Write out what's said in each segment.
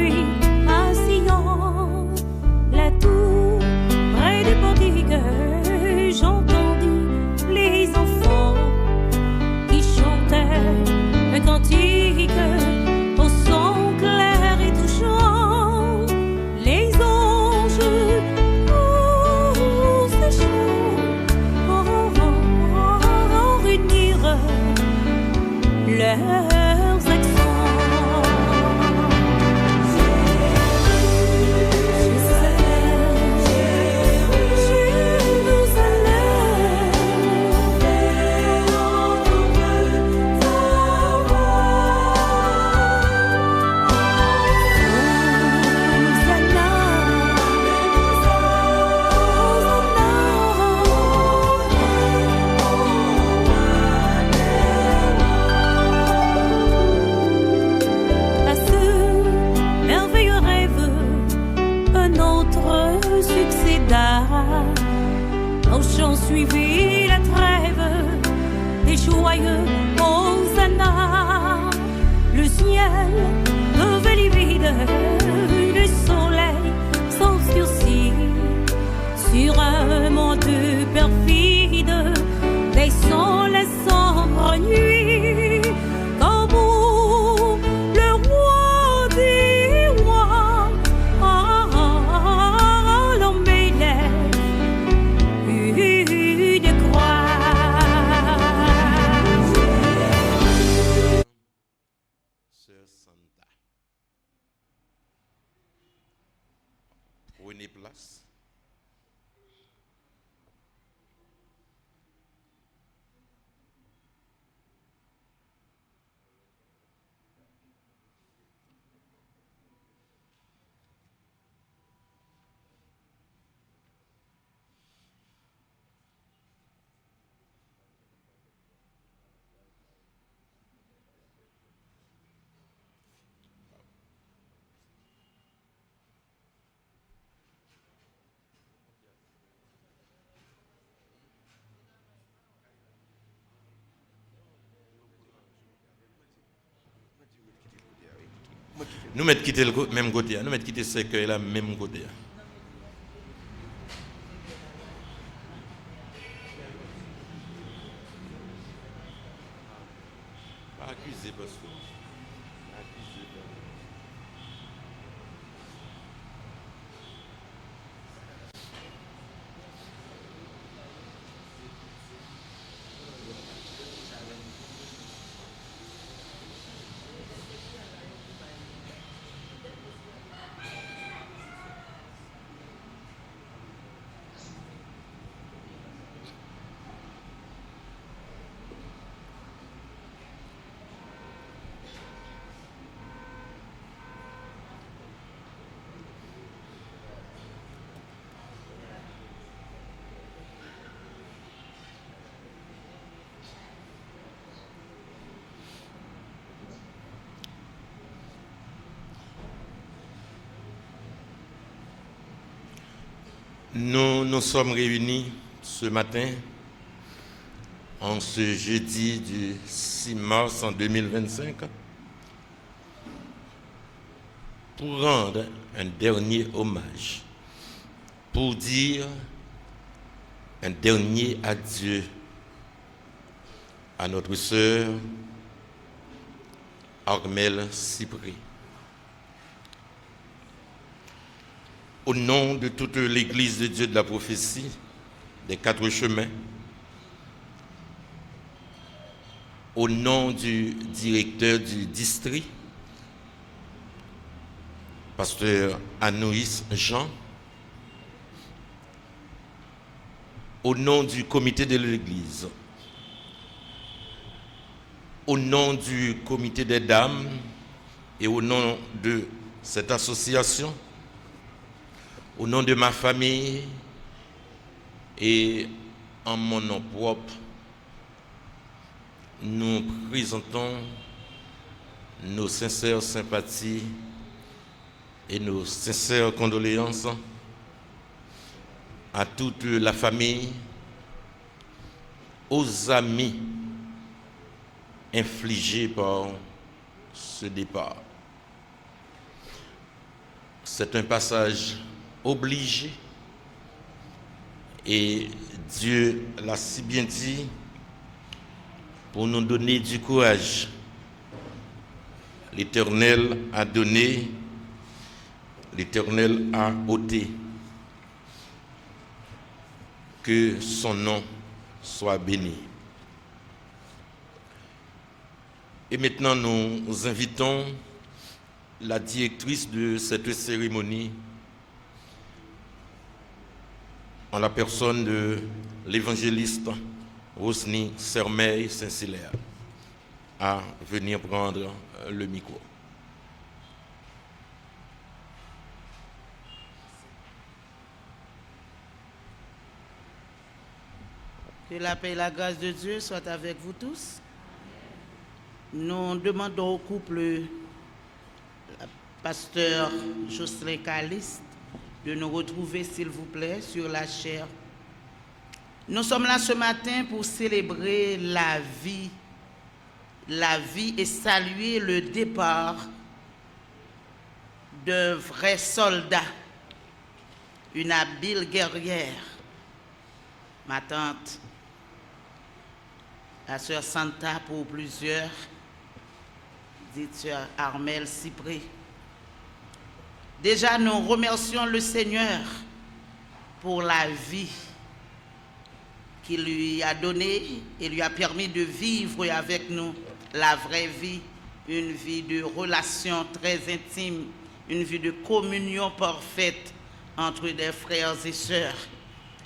nuit à Sion, là tout près du portique, j'entendis les enfants qui chantaient un cantique au son clair et touchant. Les anges tous réunirent leurs accents. Au chant suivit la trêve des joyeux hosanna. Le ciel devait livide, le soleil s'obscurcit sur un monde perfide, laissant la sombre nuit comme où le roi des rois l'homme élève une croix. Sœur Santa, prenez place. Nous mettons quitter le même côté, nous mettons quitter ce cercueil là même côté. Pas accuser parce que nous nous sommes réunis ce matin, en ce jeudi du 6 mars en 2025, pour rendre un dernier hommage, pour dire un dernier adieu à notre sœur Armelle Cypré. Au nom de toute l'Église de Dieu de la prophétie, des quatre chemins, au nom du directeur du district, pasteur Anoïs Jean, au nom du comité de l'Église, au nom du comité des dames et au nom de cette association, au nom de ma famille et en mon nom propre, nous présentons nos sincères sympathies et nos sincères condoléances à toute la famille, aux amis infligés par ce départ. c'est un passage obligé et Dieu l'a si bien dit pour nous donner du courage. L'Éternel a donné, l'Éternel a ôté. Que son nom soit béni. Et maintenant, nous invitons la directrice de cette cérémonie, en la personne de l'évangéliste Rosny Sermeil Saint-Hilaire, à venir prendre le micro. Que la paix et la grâce de Dieu soient avec vous tous. Nous demandons au couple, le pasteur Jocelyn Caliste, de nous retrouver, s'il vous plaît, sur la chaire. Nous sommes là ce matin pour célébrer la vie et saluer le départ d'un vrai soldat, une habile guerrière, ma tante, la sœur Santa pour plusieurs, dite sœur Armelle Cypré. Déjà, nous remercions le Seigneur pour la vie qu'il lui a donnée et lui a permis de vivre avec nous la vraie vie, une vie de relation très intime, une vie de communion parfaite entre des frères et sœurs.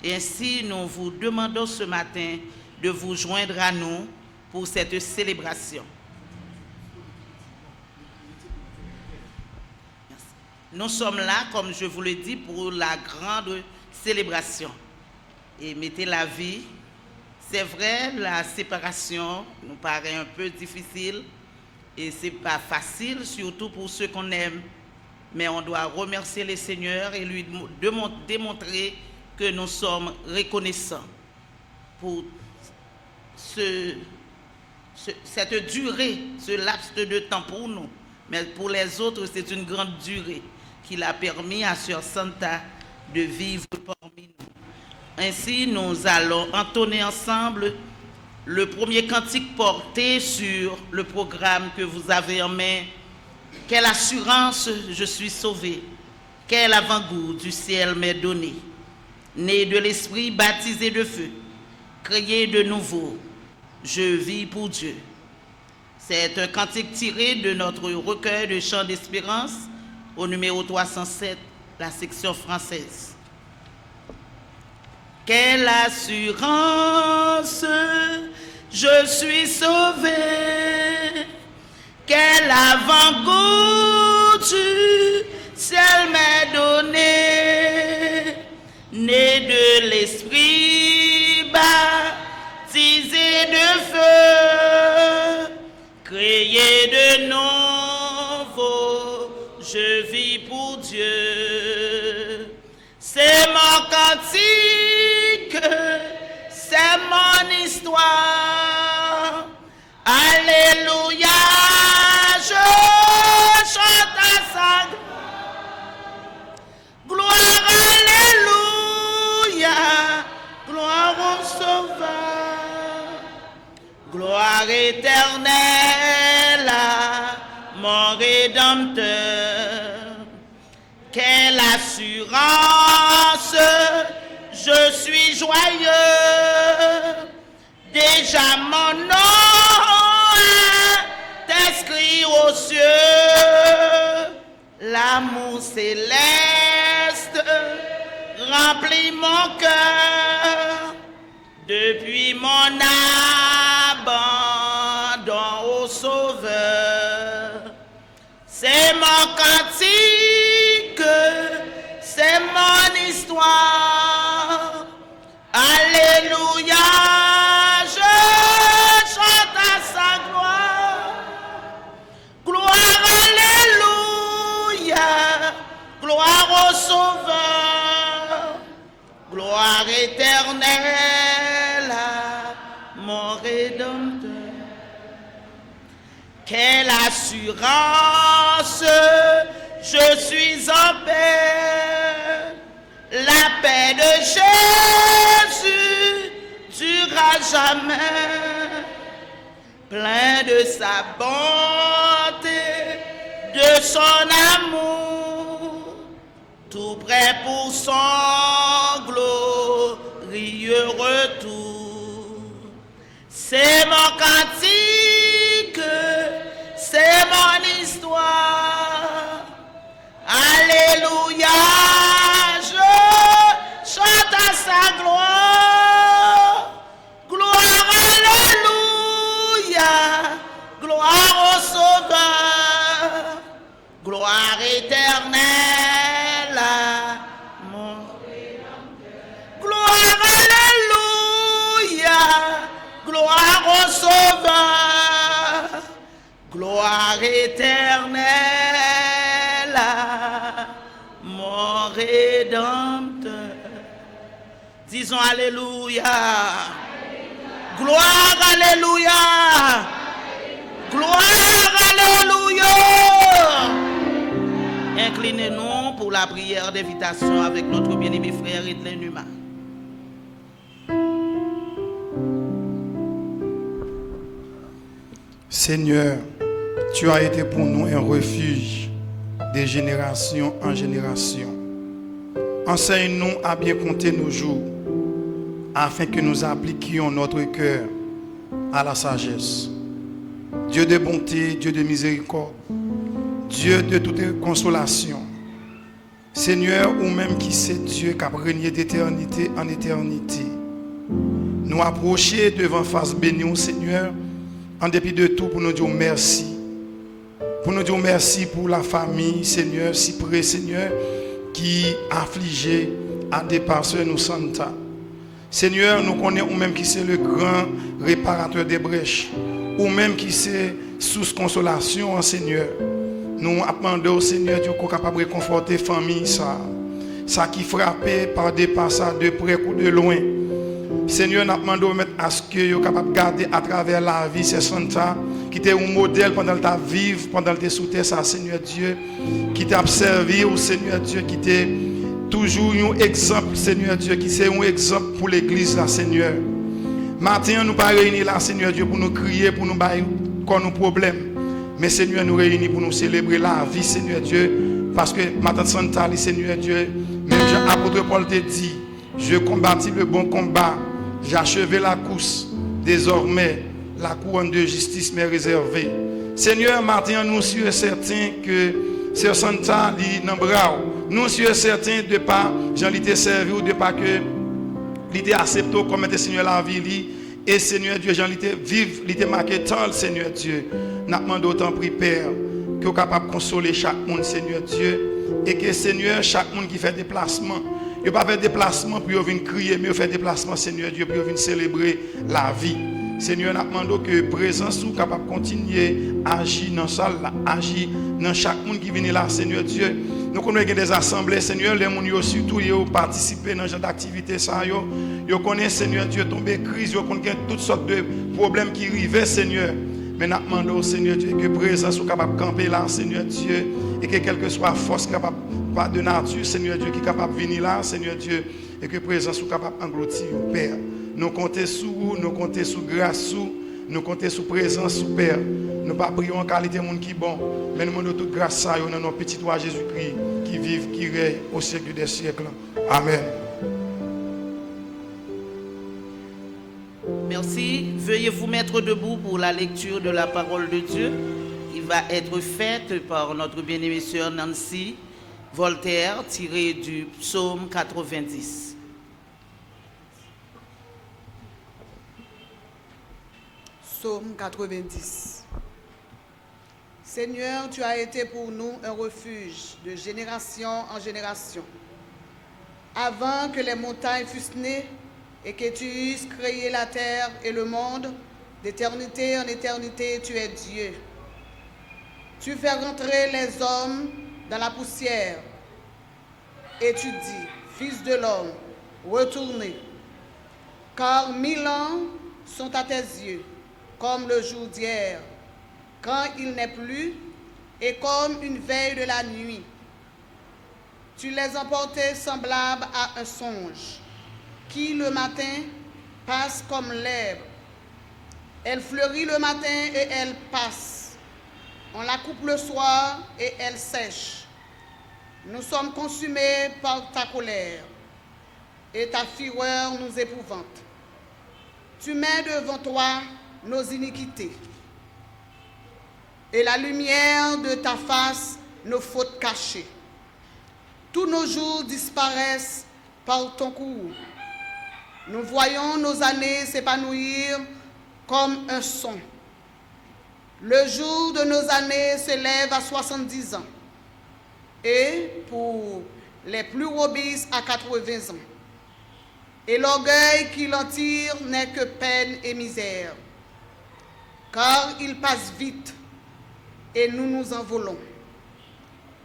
Et ainsi, nous vous demandons ce matin de vous joindre à nous pour cette célébration. Merci. Nous sommes là, comme je vous l'ai dit, pour la grande célébration. Et mettez la vie. C'est vrai, la séparation nous paraît un peu difficile et c'est pas facile, surtout pour ceux qu'on aime. Mais on doit remercier le Seigneur et lui démontrer que nous sommes reconnaissants pour cette durée, ce laps de temps pour nous. Mais pour les autres, c'est une grande durée qu'il a permis à Sœur Santa de vivre parmi nous. Ainsi, nous allons entonner ensemble le premier cantique porté sur le programme que vous avez en main. Quelle assurance, je suis sauvé. Quel avant-goût du ciel m'est donné. Né de l'esprit, baptisé de feu, créé de nouveau, je vis pour Dieu. C'est un cantique tiré de notre recueil de chants d'espérance au numéro 307, la section française. Quelle assurance, je suis sauvé. Quel avant-goût du ciel m'est donné. Né de l'esprit, baptisé de feu, créé de nouveau, je vis pour Dieu. C'est mon cantique, c'est mon histoire. Alléluia, je chante à sa gloire. Alléluia, gloire au Sauveur. Gloire éternelle à mon Rédempteur. Quelle assurance, je suis joyeux. Déjà mon nom est inscrit aux cieux. L'amour céleste remplit mon cœur. Depuis mon abandon au Sauveur. C'est mon cantique, c'est mon histoire. Alléluia, je chante à sa gloire. Gloire, alléluia, gloire au Sauveur. Gloire éternelle à mon Rédempteur. Quelle assurance, je suis en paix. La paix de Jésus durera jamais, plein de sa bonté, de son amour, tout prêt pour son glorieux retour. C'est mon cantique, c'est mon histoire. Alléluia, je chante à sa gloire. Gloire, alléluia, gloire au Sauveur. Gloire éternelle à mon gloire, alléluia, gloire au Sauveur. Gloire éternelle à mon Rédempteur. Disons alléluia. Gloire, alléluia. Gloire, alléluia. Inclinez-nous pour la prière d'invitation avec notre bien-aimé frère Edlin Numa. Seigneur, tu as été pour nous un refuge de génération en génération. Enseigne-nous à bien compter nos jours, afin que nous appliquions notre cœur à la sagesse. Dieu de bonté, Dieu de miséricorde, Dieu de toute consolation. Seigneur, ou même qui c'est Dieu qui a régné d'éternité en éternité. Nous approcher devant face bénie, Seigneur, en dépit de tout, pour nous dire merci. Pour nous dire merci pour la famille, Seigneur, si près, Seigneur, qui affligé à dépasser nous Santa. Seigneur, nous connaissons ou même qui c'est le grand réparateur des brèches, ou même qui c'est source consolation, Seigneur. Nous demandons au Seigneur Dieu qu'on est capable de réconforter la famille, ça qui frappé par des passages de près ou de loin. Seigneur, nous demandons à ce que vous capable de garder à travers la vie, c'est Santa, qui était un modèle pendant ta vie, pendant tes sous terre, ça, Seigneur Dieu, qui t'a servi au Seigneur Dieu, qui était toujours un exemple, Seigneur Dieu, qui c'est un exemple pour l'église, là, Seigneur. Maintenant, nous ne pas réunis là, Seigneur Dieu, pour nous crier, pour nous bailler quoi nos problèmes. Mais Seigneur, nous réunis pour nous célébrer la vie, Seigneur Dieu, parce que maintenant, Santa, Seigneur Dieu, même l'apôtre Paul te dit, je combattis le bon combat, j'ai achevé la course, désormais, la couronne de justice m'est réservée. Seigneur, maintenant, nous sommes certains que Sœur Santa, nous sommes certains de pas, j'en l'étais servi ou de pas que l'idée accepté comme était Seigneur la vie, et Seigneur Dieu, j'en l'étais vive, l'étais marqué tant, Seigneur Dieu. Nous demandons autant, Père, que vous capable de consoler chaque monde, Seigneur Dieu, et que Seigneur, chaque monde qui fait déplacement, il ne pas faire déplacement pour venir crier, mais faire déplacement, Seigneur Dieu, pour venir célébrer la vie. Seigneur, nous demandons que présence soit capable de continuer à agir dans la salle, agir dans chaque monde qui vient là, Seigneur Dieu. Nous connaissons des assemblées, Seigneur, les gens surtout ils participent dans ce genre d'activité. Ils connaissent, Seigneur Dieu, tomber crise, ils connaissent toutes sortes de problèmes qui arrivent, Seigneur. Mais nous demandons, Seigneur Dieu, que présence soit capable de camper là, Seigneur Dieu, et que quelle que soit la force capable de nature, Seigneur Dieu, qui est capable de venir là, Seigneur Dieu, et que présence soit capable d'engloutir, Père. Nous comptons sur vous, nous comptons sur grâce, nous comptons sur présence, Père. Nous ne pas prions en qualité de monde qui est bon, mais nous demandons toute grâce à nous dans notre petit roi Jésus-Christ, qui vive, qui règne au siècle des siècles. Amen. Merci. Veuillez vous mettre debout pour la lecture de la parole de Dieu qui va être faite par notre bien-aimée sœur Nancy Voltaire, tirée du psaume 90. Psaume 90. Seigneur, tu as été pour nous un refuge de génération en génération. Avant que les montagnes fussent nées et que tu eusses créé la terre et le monde, d'éternité en éternité, tu es Dieu. Tu fais rentrer les hommes dans la poussière et tu dis, Fils de l'homme, retournez, car 1000 ans sont à tes yeux, comme le jour d'hier, quand il n'est plus, et comme une veille de la nuit, Tu les emportais semblables à un songe, qui le matin passe comme l'herbe. Elle fleurit le matin et elle passe. On la coupe le soir et elle sèche. Nous sommes consumés par ta colère et ta fureur nous épouvante. Tu mets devant toi nos iniquités et la lumière de ta face nos fautes cachées. Tous nos jours disparaissent par ton courroux. Nous voyons nos années s'épanouir comme un son. Le jour de nos années s'élève à 70 ans et pour les plus robustes à 80 ans. Et l'orgueil qui l'en tire n'est que peine et misère, car il passe vite et nous nous envolons.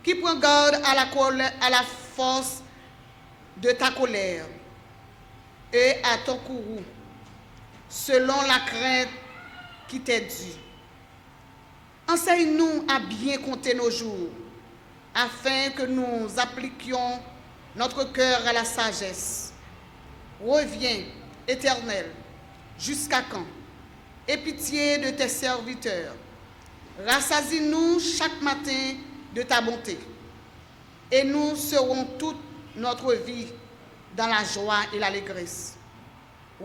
Qui prend garde à la force de ta colère et à ton courroux, selon la crainte qui t'est due. Enseigne-nous à bien compter nos jours, afin que nous appliquions notre cœur à la sagesse. Reviens, Éternel, jusqu'à quand? Aie pitié de tes serviteurs. Rassasie-nous chaque matin de ta bonté, et nous serons toute notre vie dans la joie et l'allégresse.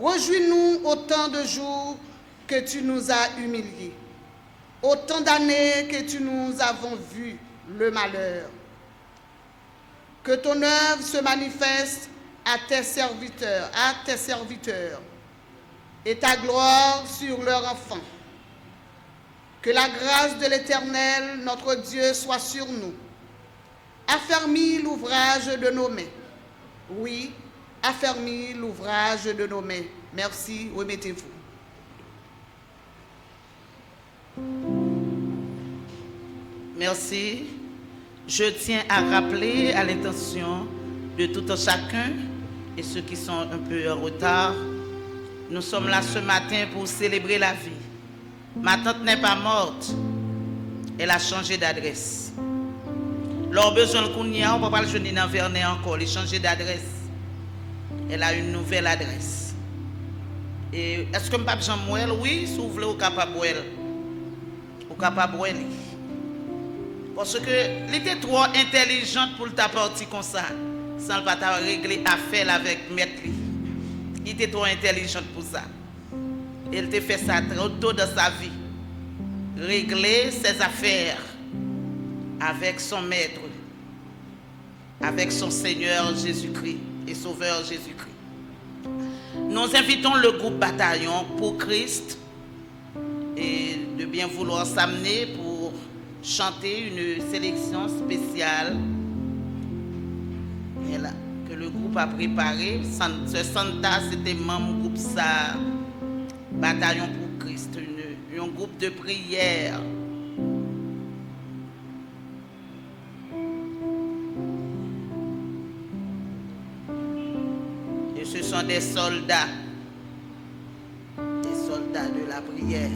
Rejouis-nous autant de jours que tu nous as humiliés, autant d'années que tu nous avons vu le malheur. Que ton œuvre se manifeste à tes serviteurs, et ta gloire sur leurs enfants. Que la grâce de l'Éternel, notre Dieu, soit sur nous. Affermis l'ouvrage de nos mains. Oui, affermis l'ouvrage de nos mains. Merci, remettez-vous. Merci. Je tiens à rappeler à l'intention de tout un chacun et ceux qui sont un peu en retard, nous sommes là ce matin pour célébrer la vie. Ma tante n'est pas morte, elle a changé d'adresse. Leur besoin de Kounia, on ne peut pas le jeûner dans Vernet encore, elle a changé d'adresse. Elle a une nouvelle adresse. Et est-ce que je peux Jean-Mouel? Oui, si vous voulez, vous capable de parce que elle était trop intelligente pour ta partie comme ça, sans pas régler affaire avec maître. Il était trop intelligente pour ça. Elle t'a fait ça trop tôt dans sa vie. Régler ses affaires avec son maître, avec son Seigneur Jésus-Christ et Sauveur Jésus-Christ. Nous invitons le groupe Bataillon pour Christ et de bien vouloir s'amener pour chanter une sélection spéciale que le groupe a préparé. Ce Santa, c'était membre groupe ça, Bataillon pour Christ, un groupe de prière. Et ce sont des soldats de la prière.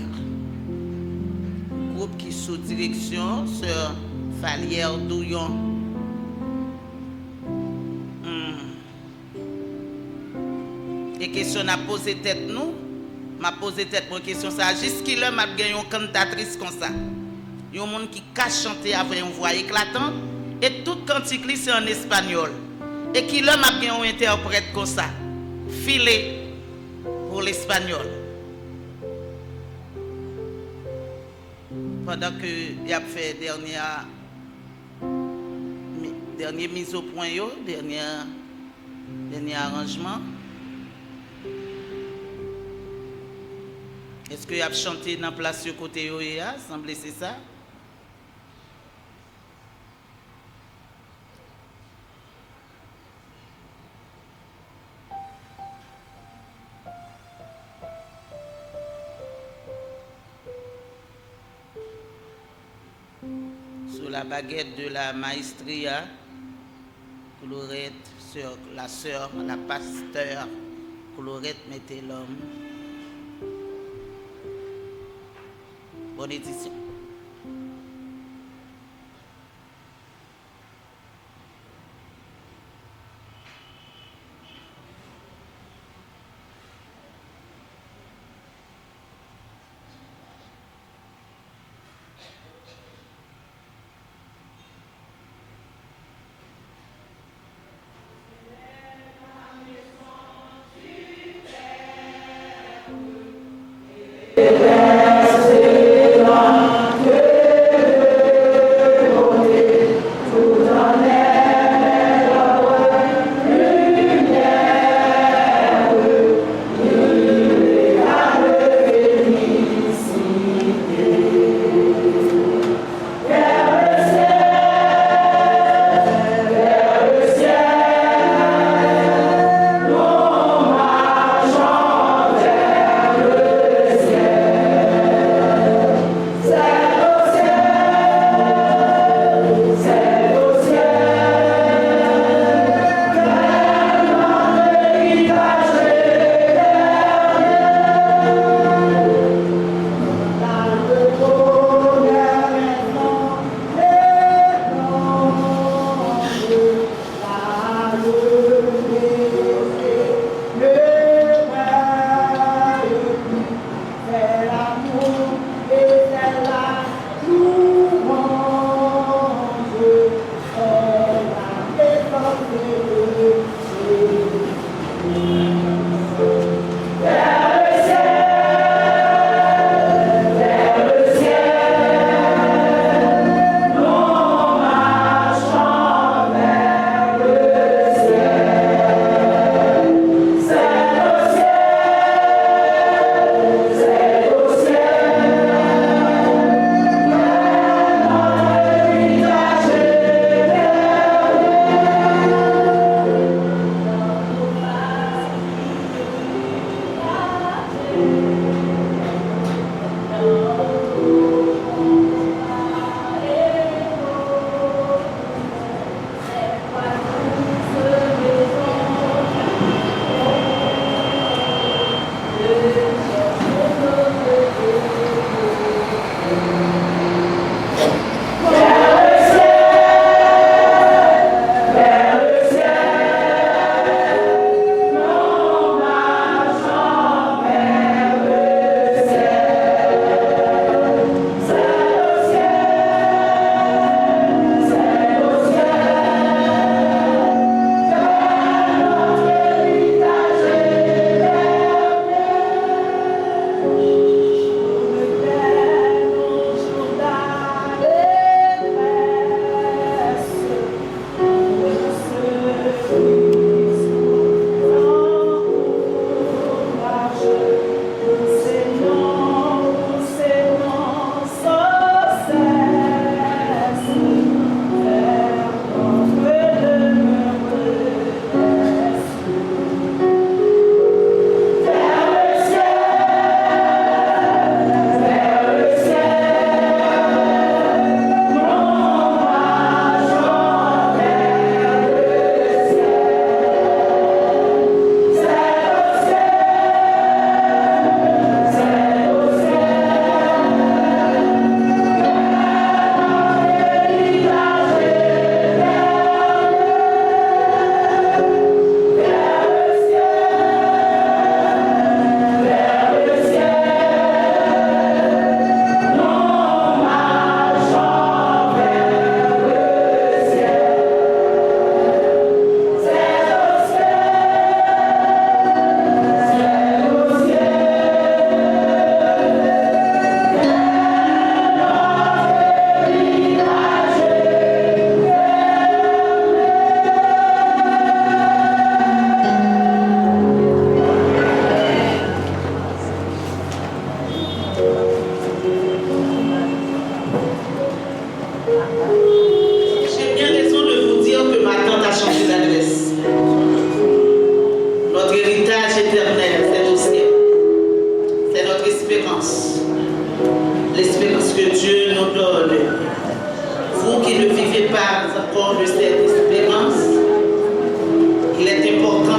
Groupe qui sous direction sur Falière Douillon. Et question à poser tête nous, m'a posé tête pour question ça. Jusqu'il là m'a gagné une cantatrice comme ça. Il y a un monde qui cache chanter avec une voix éclatante et tout cantique c'est en espagnol. Et qui là m'a gagné un interprète comme ça. Filé pour l'espagnol. Pendant que il a fait dernière mise au point, dernier arrangement. Est-ce qu'il a chanté dans la place côté Yoéa? Semble c'est ça. Sous la baguette de la maestria, Colorette, la sœur, la pasteur, Colorette mettait l'homme. Bonne édition.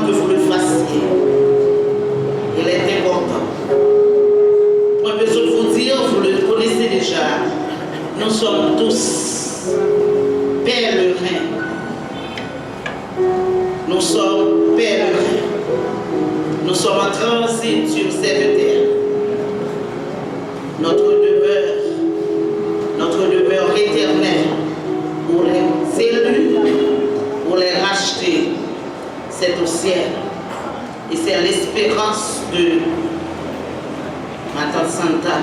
que vous le fassiez. Il est important. Pas besoin de vous dire, vous le connaissez déjà. Nous sommes tous pèlerins. Nous sommes pèlerins. Nous sommes en transit sur cette terre. Notre demeure éternelle pour les élus, pour les racheter, c'est au ciel. Et c'est l'espérance de ma tante Santa,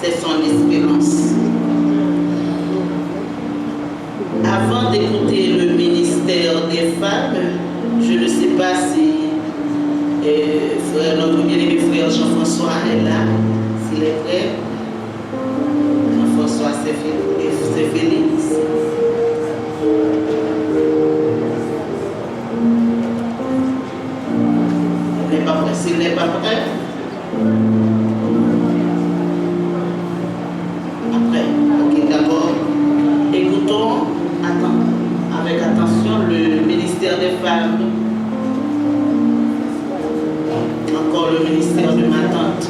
c'est son espérance. Avant d'écouter le ministère des femmes, je ne sais pas si notre bien-aimé frère Jean-François est là, s'il est prêt. Jean-François, c'est Félix. Il n'est pas prêt. S'il n'est pas prêt, après. Ok, d'abord, écoutons avec attention le ministère des femmes. Encore le ministère de ma tante.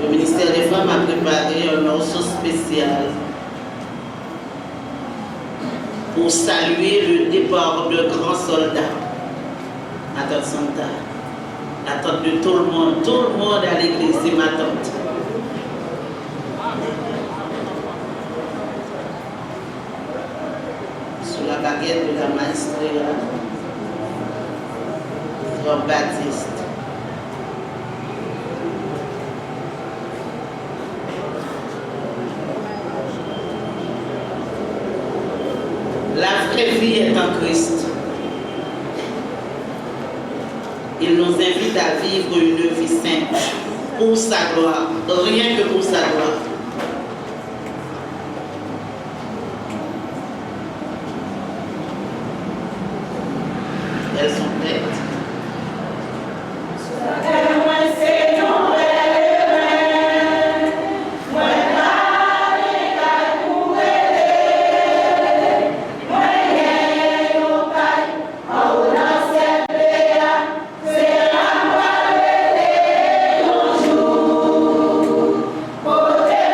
Le ministère des femmes a préparé un morceau spécial pour saluer le départ de grands soldats. Ma tante Santa. La tante de tout le monde à l'église, c'est ma tante. Sous la baguette de la maestria, Frère Baptiste. La vraie vie est en Christ. Il nous invite à vivre une vie sainte pour sa gloire, rien que pour sa gloire. Elles sont prêtes. Poder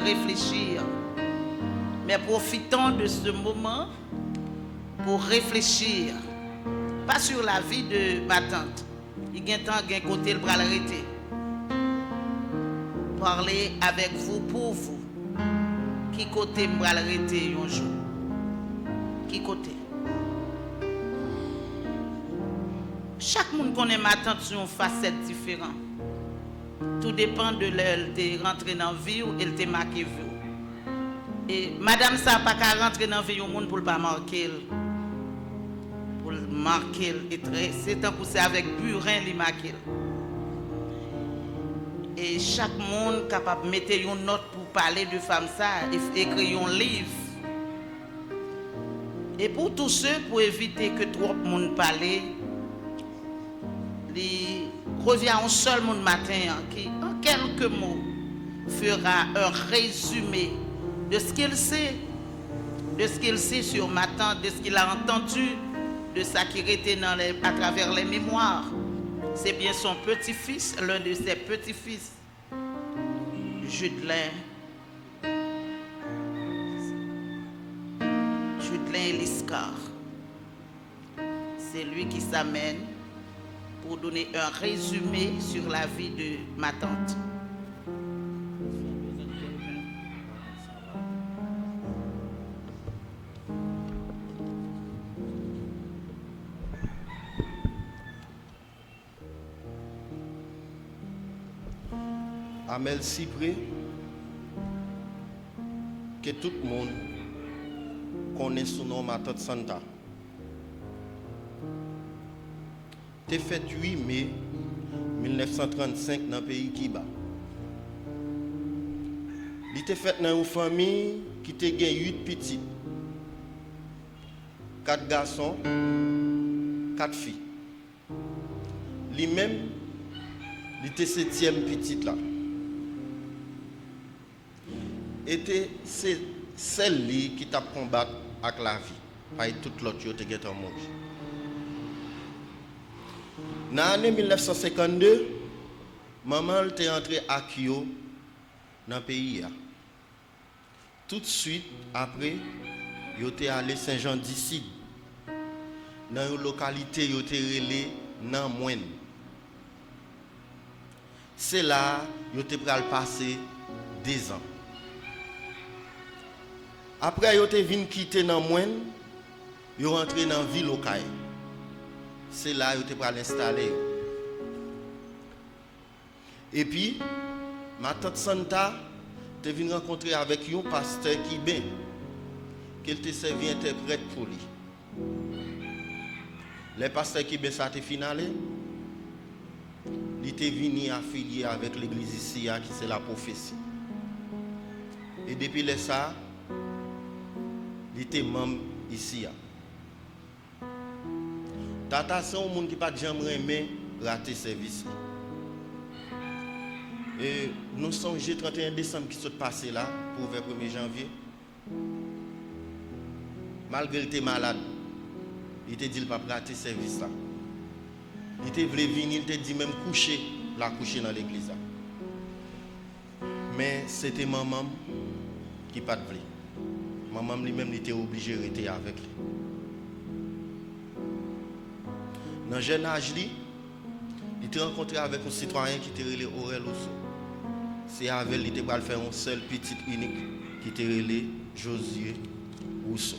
réfléchir. Mais profitons de ce moment pour réfléchir. Pas sur la vie de ma tante. Il y a un temps, il y a un côté le bras l'arrêter. Parler avec vous pour vous. Qui côté me bras l'arrêter un jour? Qui côté? Chaque monde connaît ma tante sur une facette différente. Tout dépend de l'elle de rentrer dans la vie ou elle te marqué vie. Et madame ça pas qu'à rentrer dans la vie au monde pour pas marquer. Pour marquer c'est tant que c'est avec burin les marquer. Et chaque monde capable de mettre une note pour parler de femme ça et écrire un livre. Et pour tous ceux pour éviter que trop de monde parle, il revient un seul monde matin qui en quelques mots fera un résumé de ce qu'il sait, sur ma tante, de ce qu'il a entendu, de ça qui était à travers les mémoires. C'est bien son petit-fils, l'un de ses petits-fils, Judelin Eliscar. C'est lui qui s'amène pour donner un résumé sur la vie de ma tante. Amel Cypré, que tout le monde connaît son nom, ma tante Santa. T'es fait 8 mai 1935 dans le pays Kiba. Il était fait dans une famille qui était 8 petits. 4 garçons, 4 filles. Lui-même, il était 7e petite là. Était celle qui t'a combattu avec la vie. Pas toute l'autre qui était mort. Dans l'année 1952, maman était entrée à Kyo dans le pays. Tout de suite après, il était allé à Saint-Jean-d'Ici. Dans une localité, il était relé dans Moine. C'est là qu'il était prêt à passer 2 ans. Après, il était venu quitter dans Moine, il est rentré dans la ville locale. C'est là qu'il était prêt à l'installer. Et puis, ma tante Santa est venue rencontrer avec un pasteur qui ben, qu'elle te servi interprète pour lui. Le pasteur qui ben ça te finalé. Il était venu affilié avec l'église ici, qui c'est la prophétie. Et depuis le ça, il était membre ici. Tata, c'est un monde qui n'a pas jamais raté service. Et nous sommes le 31 décembre qui s'est passé là, pour le 1er janvier. Malgré qu'il était malade, il était dit qu'il n'a pas raté service là. Il était voulu venir, il était dit même coucher dans l'église. Mais c'était maman qui n'a pas voulu. Maman lui-même était obligé de rester avec lui. Dans le jeune âge, il était rencontré avec un citoyen qui était relé Aurel Ousso. C'est avec lui qu'il était faire un seul petit unique qui était relé Josué Ousso.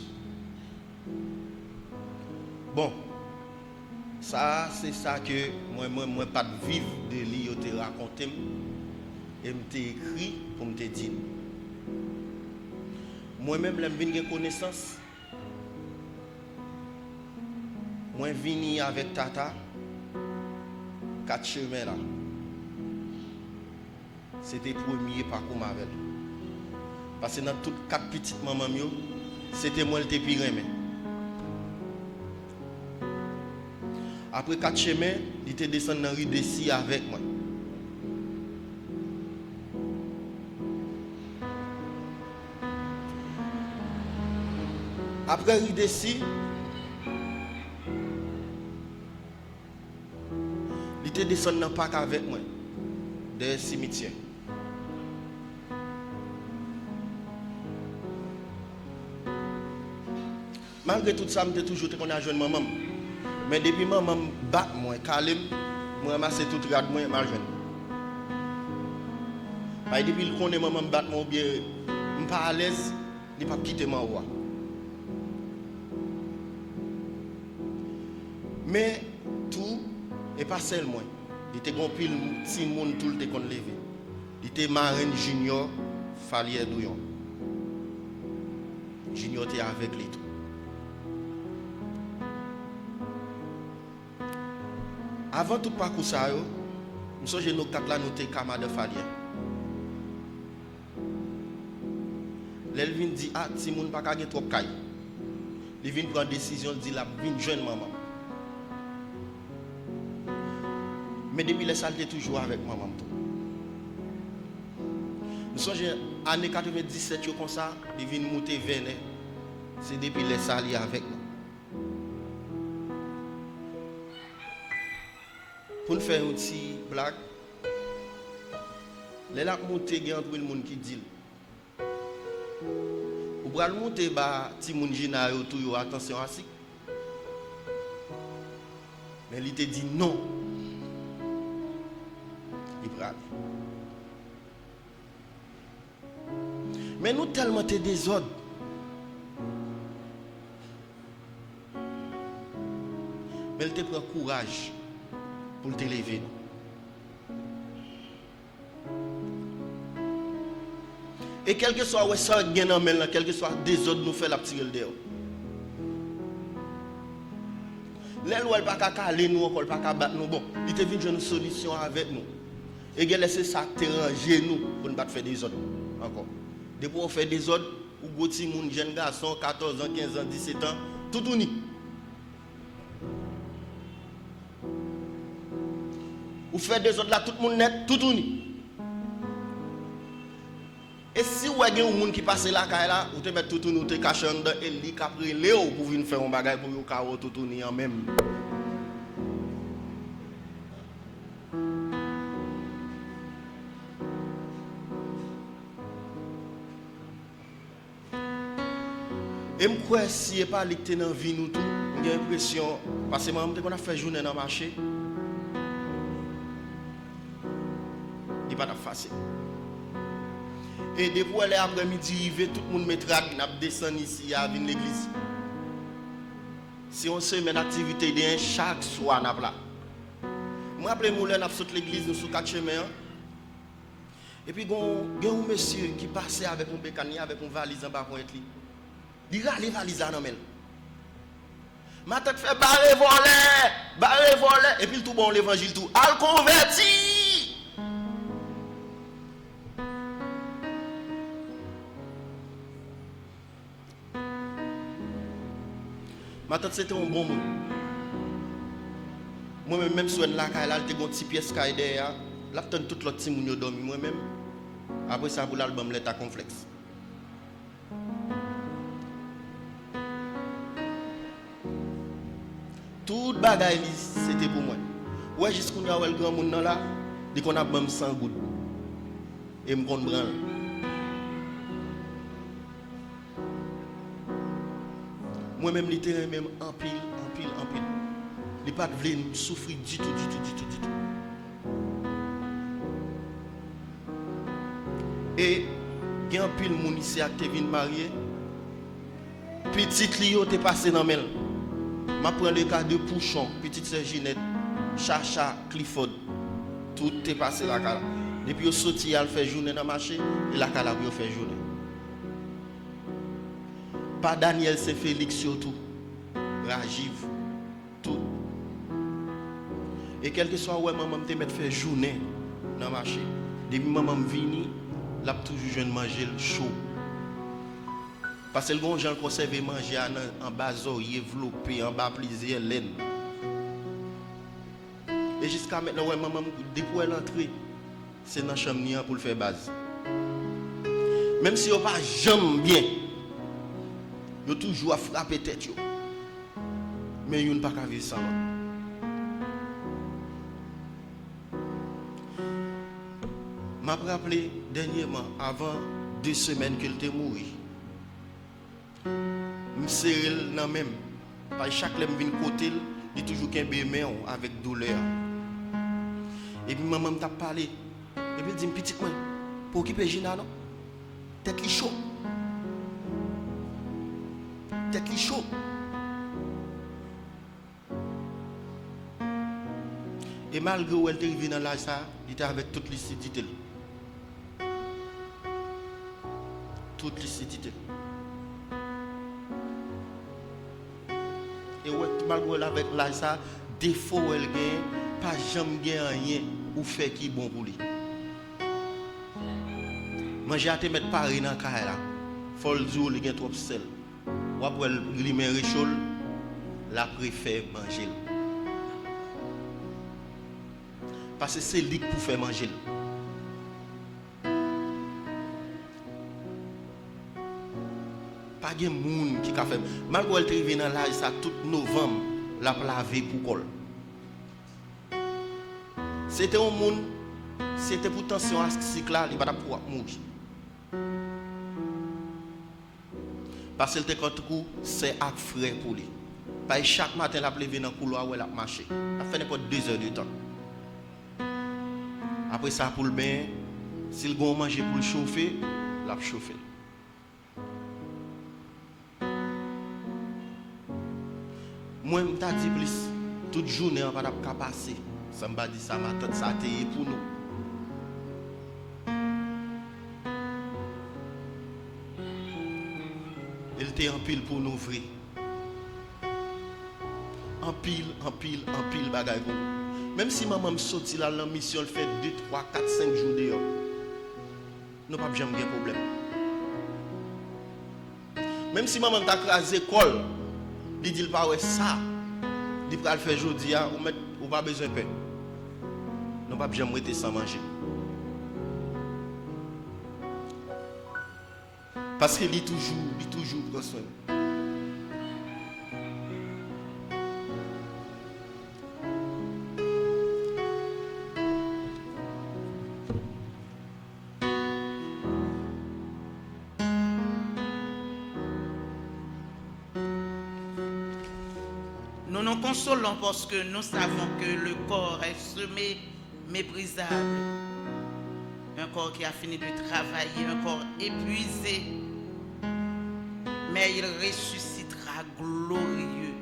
Bon, ça c'est ça que moi pas de vivre de lui, je te raconté et me écrit pour me dire. Moi-même, je viens de connaissance. Moi, je viens avec Tata, 4 chemins là. C'était le premier parcours avec. Parce que dans toutes 4 petites mamans, c'était moi le plus aimé. Après 4 chemins, il était descendu dans la rue Dessy avec moi. Après rue Dessy, il était descendu dans le parc avec moi, dans le cimetière. Malgré tout ça, je toujours qu'on a jeune maman. Mais depuis maman bat moi, calme, moi ramasse tout rad moi mal jeune. Parce depuis le connaît maman bat moi bien, je pas à l'aise, il pas quitter ma roi. Mais tout est pas seul moi. Il était grand pile petit monde tout le temps levé. Il était marine junior Falier Douillon. Junior était avec lui tout. Avant tout parcours ça, nous sommes nos quatre là, nous sommes camarades de Falier. L'Elvin dit, ah, si moun pas gagner trop caille. Il vient prendre décision, il dit, la vient jeune maman. Mais depuis les salles, il est toujours avec maman. Nous sommes en années 97, comme ça, il vient monter vers nous. C'est depuis les salles, il est avec nous. Pour nous faire une petite blague, les lacs montés, il y a un monde qui dit. Vous pouvez monter, si vous avez attention à ça. Mais il te dit non. Il prend. Mais nous tellement te désordre. Mais il te prend courage pour te lever. Et quel que soit ça gagne en main, quel que soit désordre nous fait la petite dehors. Les lois pas qu'à caler nous, encore pas qu'à battre nous. Bon, il te vient une solution avec nous. Et il laisse ça te ranger nous pour ne pas faire des ordres. Encore. Depuis on fait des ordres, ou goti moun jeune garçon 14 ans, 15 ans, 17 ans, tout uni. Ou fait des ordres là tout le monde net, tout uni. Et si vous avez un monde qui passe là, vous te mettez tout uni, vous te cachez dans et li capri léo pour venir faire un bagage pour vous carreau tout uni en même. Et je crois que si ce n'est pas que tu es dans la vie, nous tous, j'ai l'impression, parce que moi, on a fait journée dans le marché, il n'est pas facile. Et depuis l'après-midi, tout le monde mettra, on descend ici, à venir l'église. Si on se met en activité, chaque soir, on a là. Moi, après, on a sauté l'église, nous sommes 4 chemins. Et puis, il y a un monsieur qui passait avec un bécanier, avec une valise en bas pour être là. Il a les valises à nommer. Ma tête fait barrer voler. Et puis tout bon l'évangile tout. Al converti. Ma tête c'était un bon monde. Moi-même, même si je suis là, j'ai un petit pièce derrière. Là, je tout l'autre petit monde dormi moi-même. Après ça, pour l'album, l'état complexe. Tout bagaille c'était pour moi. Ouais, jusqu'à nous le grand monde là, dit qu'on a même 100 gouttes. Et me compte branle. Moi même littéralement même en pile. Il pas de souffrir du tout. Et il y a un pile moun ici qui vient marier. Petite Lio t'est passé dans mel. Je prends le cas de Pouchon, petite sœur Ginette, Chacha, Clifford. Tout est passé là. Depuis que sorti, elle fait journée dans le marché, et la Calabria fait journée. Pas Daniel, c'est Félix surtout. Rajiv, tout. Et quel que soit où maman te met faire journée dans le marché, depuis maman vini, elle a toujours jeune manger le chaud. Parce que le bon gens conserve manger en bas oreiller développé, en bas plaisir laine. Et jusqu'à maintenant, ouais, maman, depuis elle entrée, c'est dans la chambre pour le faire base. Même si on pas jamais bien, on toujours à frapper tête. Mais on ne peut pas vivre sans l'autre. Je me rappelle dernièrement, avant 2 semaines qu'elle était morte. me serrer dans même. Parce que chaque lème vient côté, il toujours qu'un bébé avec douleur. Et puis maman t'a parlé. Et puis il dit petit moi, pour occuper Gina non? Tête li chaud. Tête li chaud. Et malgré où elle était arrivée dans l'âge ça, il était avec toute lucidité. Toute lucidité. Et ouais, malgré elle avec l'âge ça, défaut elle gagne, pas jamais gagne rien ou fait qui bon pour lui. Manger à te mettre Paris dans le cas là. Faut le dire il gagne trop sel. Ou après elle grimer réchaud, la préfère manger. Parce que c'est lui pour faire manger. Pas de monde qui a fait. Malgré elle est dans l'âge, ça tout novembre, la laver pour col. C'était un monde, c'était pour tension à ce cycle-là, il va pas pouvoir mourir. Parce que c'est un frère pour lui. Parce que chaque matin, la levé dans le couloir où elle a marché. Elle fait n'importe 2 heures de temps. Après ça, pour le bain, s'il va manger pour le chauffer, il va chauffer. Moi, je t'ai dit plus, toute journée, on va pas passer. Ça m'a dit ça, ma tante, ça a été pour nous. Il était en pile pour nous ouvrir. En pile bagaille pour nous. Même si maman me sorti là, la mission, elle fait 2, 3, 4, 5 jours dehors. Nous n'avons jamais de problème. Même si maman t'a crasé l'école, il dit pas ouais ça. Il va le faire aujourd'hui, ou pas besoin de pain. Nous n'avons jamais été sans manger. Parce qu'il dit toujours prend soin. Nous nous consolons parce que nous savons que le corps est semé méprisable. Un corps qui a fini de travailler, un corps épuisé. Mais il ressuscitera glorieux.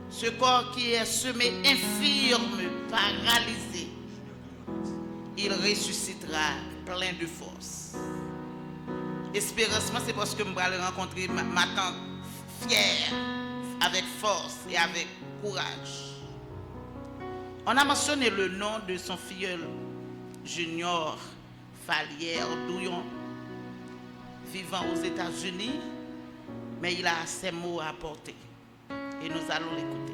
Ce corps qui est semé infirme, paralysé, il ressuscitera plein de force. Espérance, c'est parce que je vais rencontrer ma tante fière, avec force et avec courage. On a mentionné le nom de son filleul Junior Falière Douillon, vivant aux États-Unis, mais il a ses mots à apporter et nous allons l'écouter.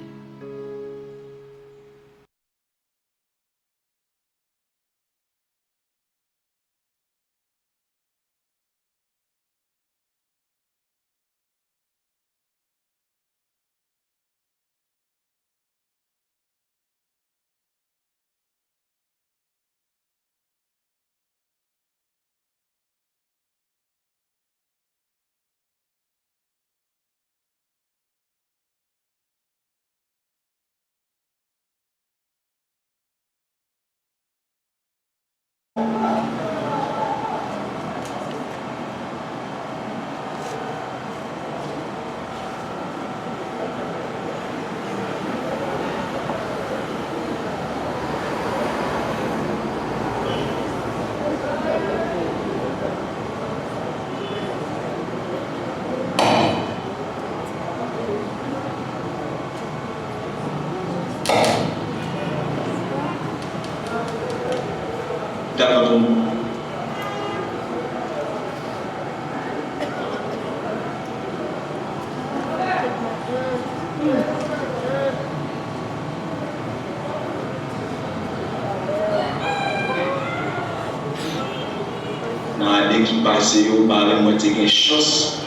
Qui passait au parler, moi j'ai une chance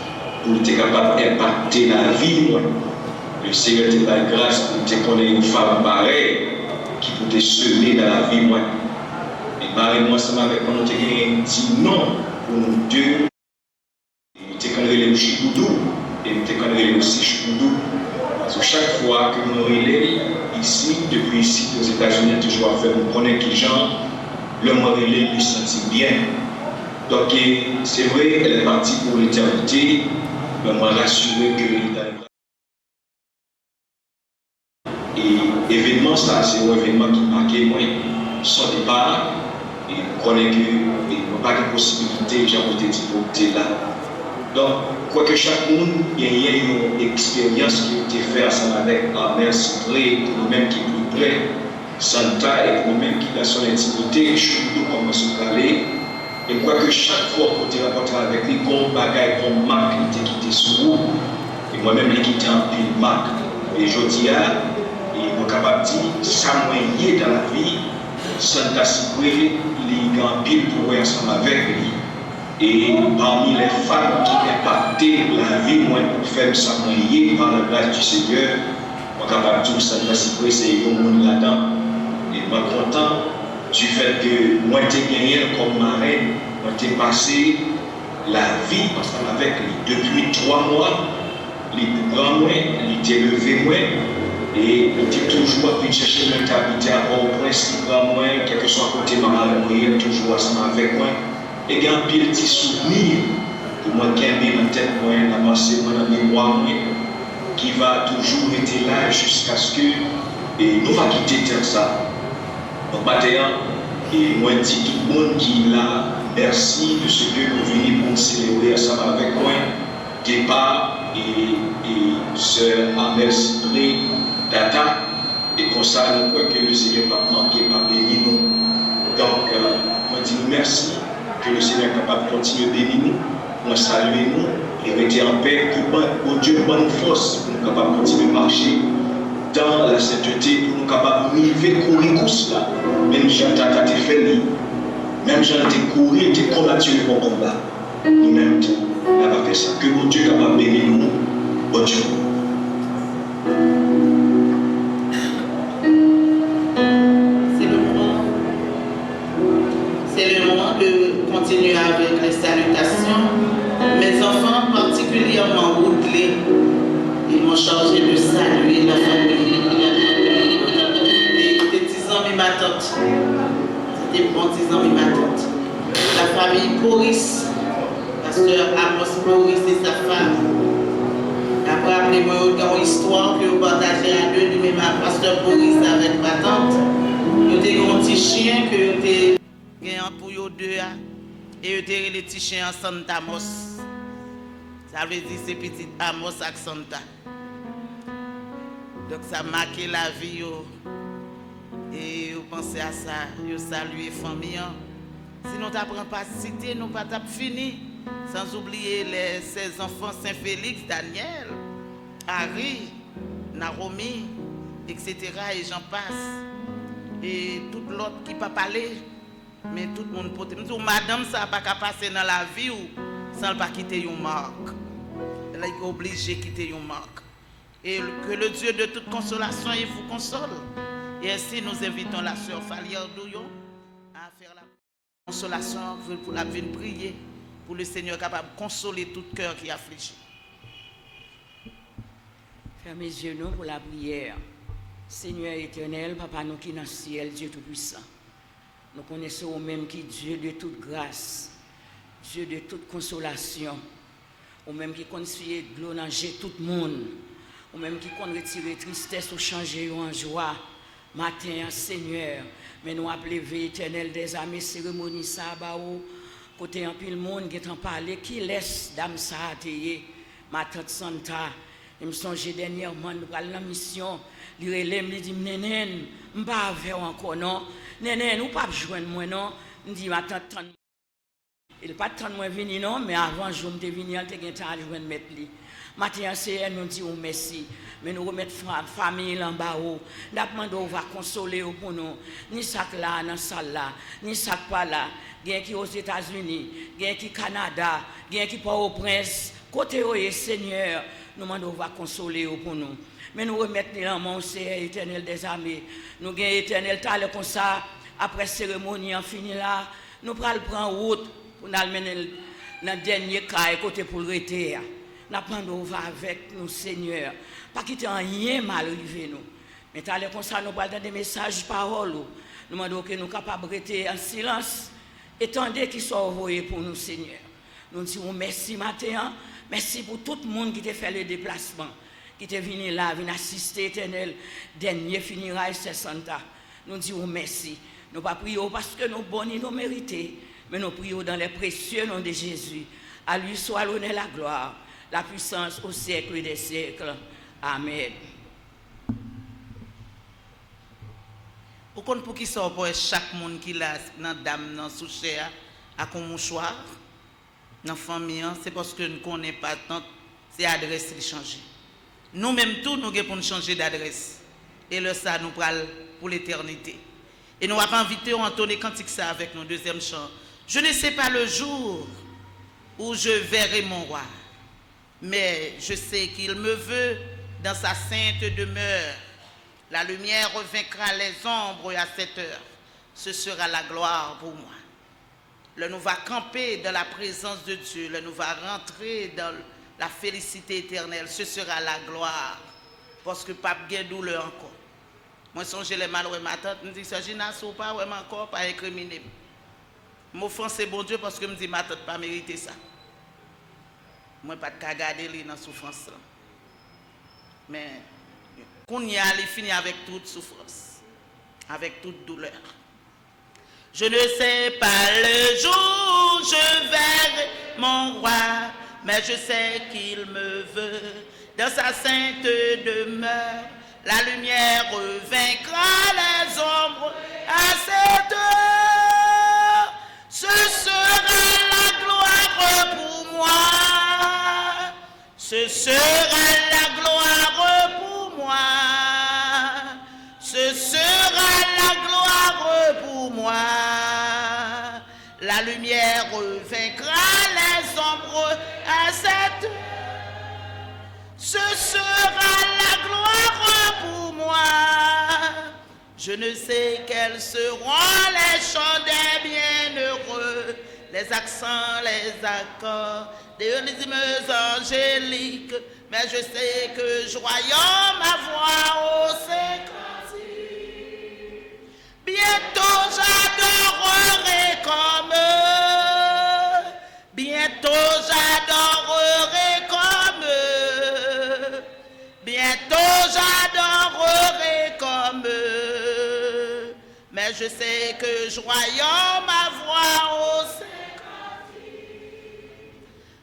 pour être capable d'impacter la vie. Le Seigneur te donne grâce pour te connaître une femme pareille qui peut te semer dans la vie. Moi. Et Marie, moi, ensemble avec moi, nous avons dit non pour nous deux. Nous avons relève Chiboudou, et nous avons aussi Chiboudou. Parce que chaque fois que nous relèvons ici, depuis ici aux États-Unis, toujours à faire, nous connaissons que les gens, le mot relève, ils se sentent bien. Donc c'est vrai, elle est partie pour l'éternité, mais moi rassuré que l'État. Et événement, ça, c'est un événement qui marquait moi, son départ, et nous connaissons qu'il n'y a pas de possibilité, j'ai envie de dire, là. Donc, quoique chaque monde, il y a une expérience qui a été faite ensemble avec la mère Cyprès, pour nous-mêmes qui est plus près, Santa, et pour nous-mêmes qui a son intimité, je suis comment se parler. Et quoique chaque fois qu'on était rencontré avec lui, comme bagaille, comme marque, il était quitté sur vous, et moi-même, il quitté en pile marque. Et je dis à et mon capable de dire, ça moyen dans la vie, Santa Cyprès, il est en pile pour être ensemble avec lui. Et parmi les femmes qui impactaient la vie, moi, pour faire ça moyen par la grâce du Seigneur, mon capable de dire, Santa Cyprès, c'est un monde là-dedans. Et moi, content du fait que moi, j'ai gagné comme marraine, moi, j'ai passé la vie ensemble avec lui. Depuis 3 mois, les grands mois, il était levé moi. Et il était toujours venu chercher notre habité à Port-au-Prince, qui prend moi, quel que soit côté maman, il est toujours ensemble avec moi. Et il y a un petit souvenir que moi qui ai mis en tête, moi, avancé dans la mémoire, qui va toujours être là jusqu'à ce que nous va quitter terre ça. Donc maintenant, et moi dis tout le monde qui est là, merci de ce que vous venez pour célébrer ensemble avec moi. Départ et sœur Amel Cyprès Data, et comme ça, nous croyons que le Seigneur va manquer, va bénir nous. Donc, moi dis merci, que le Seigneur est capable de continuer à bénir nous, pour saluer nous, et rester en paix, que Dieu bonne force pour nous capables de continuer à marcher dans la sainteté, pour nous capables de vivre courir course là. Même Jean Tata t'es fait, même Jean t'es courir, t'es combattu le bon combat. Nous-mêmes, on va faire ça. Que mon Dieu est capable de bénir nous. Bon Dieu. C'est le moment de continuer avec les salutations. Mes enfants, particulièrement Woodley, ils m'ont chargé de saluer la famille. Des petits amis, ma tante. C'était bons petits amis, ma tante. La famille Boris, pasteur Amos Boris et sa femme. Après, appelez-moi une histoire que vous partagez à deux, de même pasteur Boris avec ma tante. Vous avez un petit chien que vous avez gagné pour vous deux, et vous avez les petits chiens en Santa Amos. Ça veut dire c'est petit Amos avec Santa. Donc ça a marqué la vie. Et vous pensez à ça, vous saluez la famille. Sinon, tu n'apprends pas à citer, nous pas fini. Sans oublier ses enfants Saint-Félix, Daniel, Harry, Naomi, etc. Et j'en passe. Et tout l'autre qui ne peut pas parler, mais tout le monde peut. Madame, ça n'a pas qu'à passer dans la vie sans ne pas quitter une marque. Elle est obligée de quitter une marque. Et que le Dieu de toute consolation il vous console. Et ainsi, nous invitons la sœur Falière Douillon à faire la consolation pour la venir prier pour le Seigneur capable de consoler tout cœur qui est affligé. Fermez les yeux pour la prière. Seigneur éternel, Papa nous qui est dans le ciel, Dieu Tout-Puissant. Nous connaissons au même qui Dieu de toute grâce, Dieu de toute consolation, au même qui conseille de l'onanger tout le monde, au même qui compte retirer tristesse ou changer en joie. Matin, Seigneur, mais nous appelons éternel des armées, cérémonie sabbat, côté un peu le monde qui est en parler, qui laisse dame ça ma tante Santa. Je me songe dernièrement, nous parlons de la mission. Il me dit, Nénen, je ne vais pas faire encore, non. Nénen, nous ne pas joindre moi, non. Je dis, ma tante, il n'a pas de temps de venir, non, mais avant, je me suis venu, il a temps de joindre mettre lui. Maintenant, c'est nous disons merci. Mais nous remettons la famille en bas. Nous demandons va consoler pour nous. Ni ça là, dans la salle là, ni ça pas là. Il y a qui aux États-Unis, il y a qui au Canada, il y a qui Port-au-Prince. Côté où Seigneur, nous demandons va consoler pour nous. Mais nous remettons dans mon Seigneur éternel des armées. Nous avons éternel talent comme ça. Après cérémonie en fini là, nous prenons route pour nous mener dans le dernier cas, côté pour le rester. Nous demandons va avec nous, Seigneur. Pas quitter rien mal arrivé nous. Mais t'as comme ça, nous parlons des messages, paroles. Nous demandons que nous sommes capables de rester en silence. Étendez qu'ils soient envoyés pour nous, Seigneur. Nous disons merci matin. Merci pour tout le monde qui t'a fait le déplacement. Qui t'a venu là, venu assister, éternel. Dernier finira c'est Santa. Nous disons merci. Nous ne prions pas parce que nous bons nous méritons. Mais nous prions dans les précieux noms de Jésus. À lui soit l'honneur et la gloire, la puissance au siècle des siècles. Amen. Vous comprenez pour qui ça pour chaque monde qui l'a dans dame dans sous-cher à comme mouchoir dans famille, c'est parce que nous connaissons pas tant c'est adresse qui change. Nous même tout nous pour nous changer d'adresse. Et le ça nous pral pour l'éternité. Et nous avons invité à entonner cantique ça avec nos deuxième chant. Je ne sais pas le jour où je verrai mon roi, mais je sais qu'il me veut dans sa sainte demeure. La lumière vaincra les ombres et à cette heure, ce sera la gloire pour moi. Le nous va camper dans la présence de Dieu, le nous va rentrer dans la félicité éternelle, ce sera la gloire. Parce que pape gain douleur encore. Moi songe les malheureux ma tante me dit ça Gina ou pas vraiment encore pas incriminer. M'offenser bon Dieu parce que me dit ma tante pas mériter ça. Moi pas de garder lui dans souffrance là. Mais qu'on y a il finit avec toute souffrance, avec toute douleur. Je ne sais pas le jour où je verrai mon roi, mais je sais qu'il me veut dans sa sainte demeure. La lumière vaincra les ombres à cette heure. Ce sera la gloire pour moi. Ce sera la gloire pour moi. Ce sera la gloire pour moi. La lumière vaincra les ombres à cette heure. Ce sera la gloire pour moi. Je ne sais quels seront les chants des bienheureux, les accents, les accords, des rythmes angéliques, mais je sais que joyant ma voix au séquence. Bientôt j'adorerai comme eux. Bientôt j'adorerai comme eux. Bientôt j'adorerai comme eux. Mais je sais que joyant ma voix au séquence.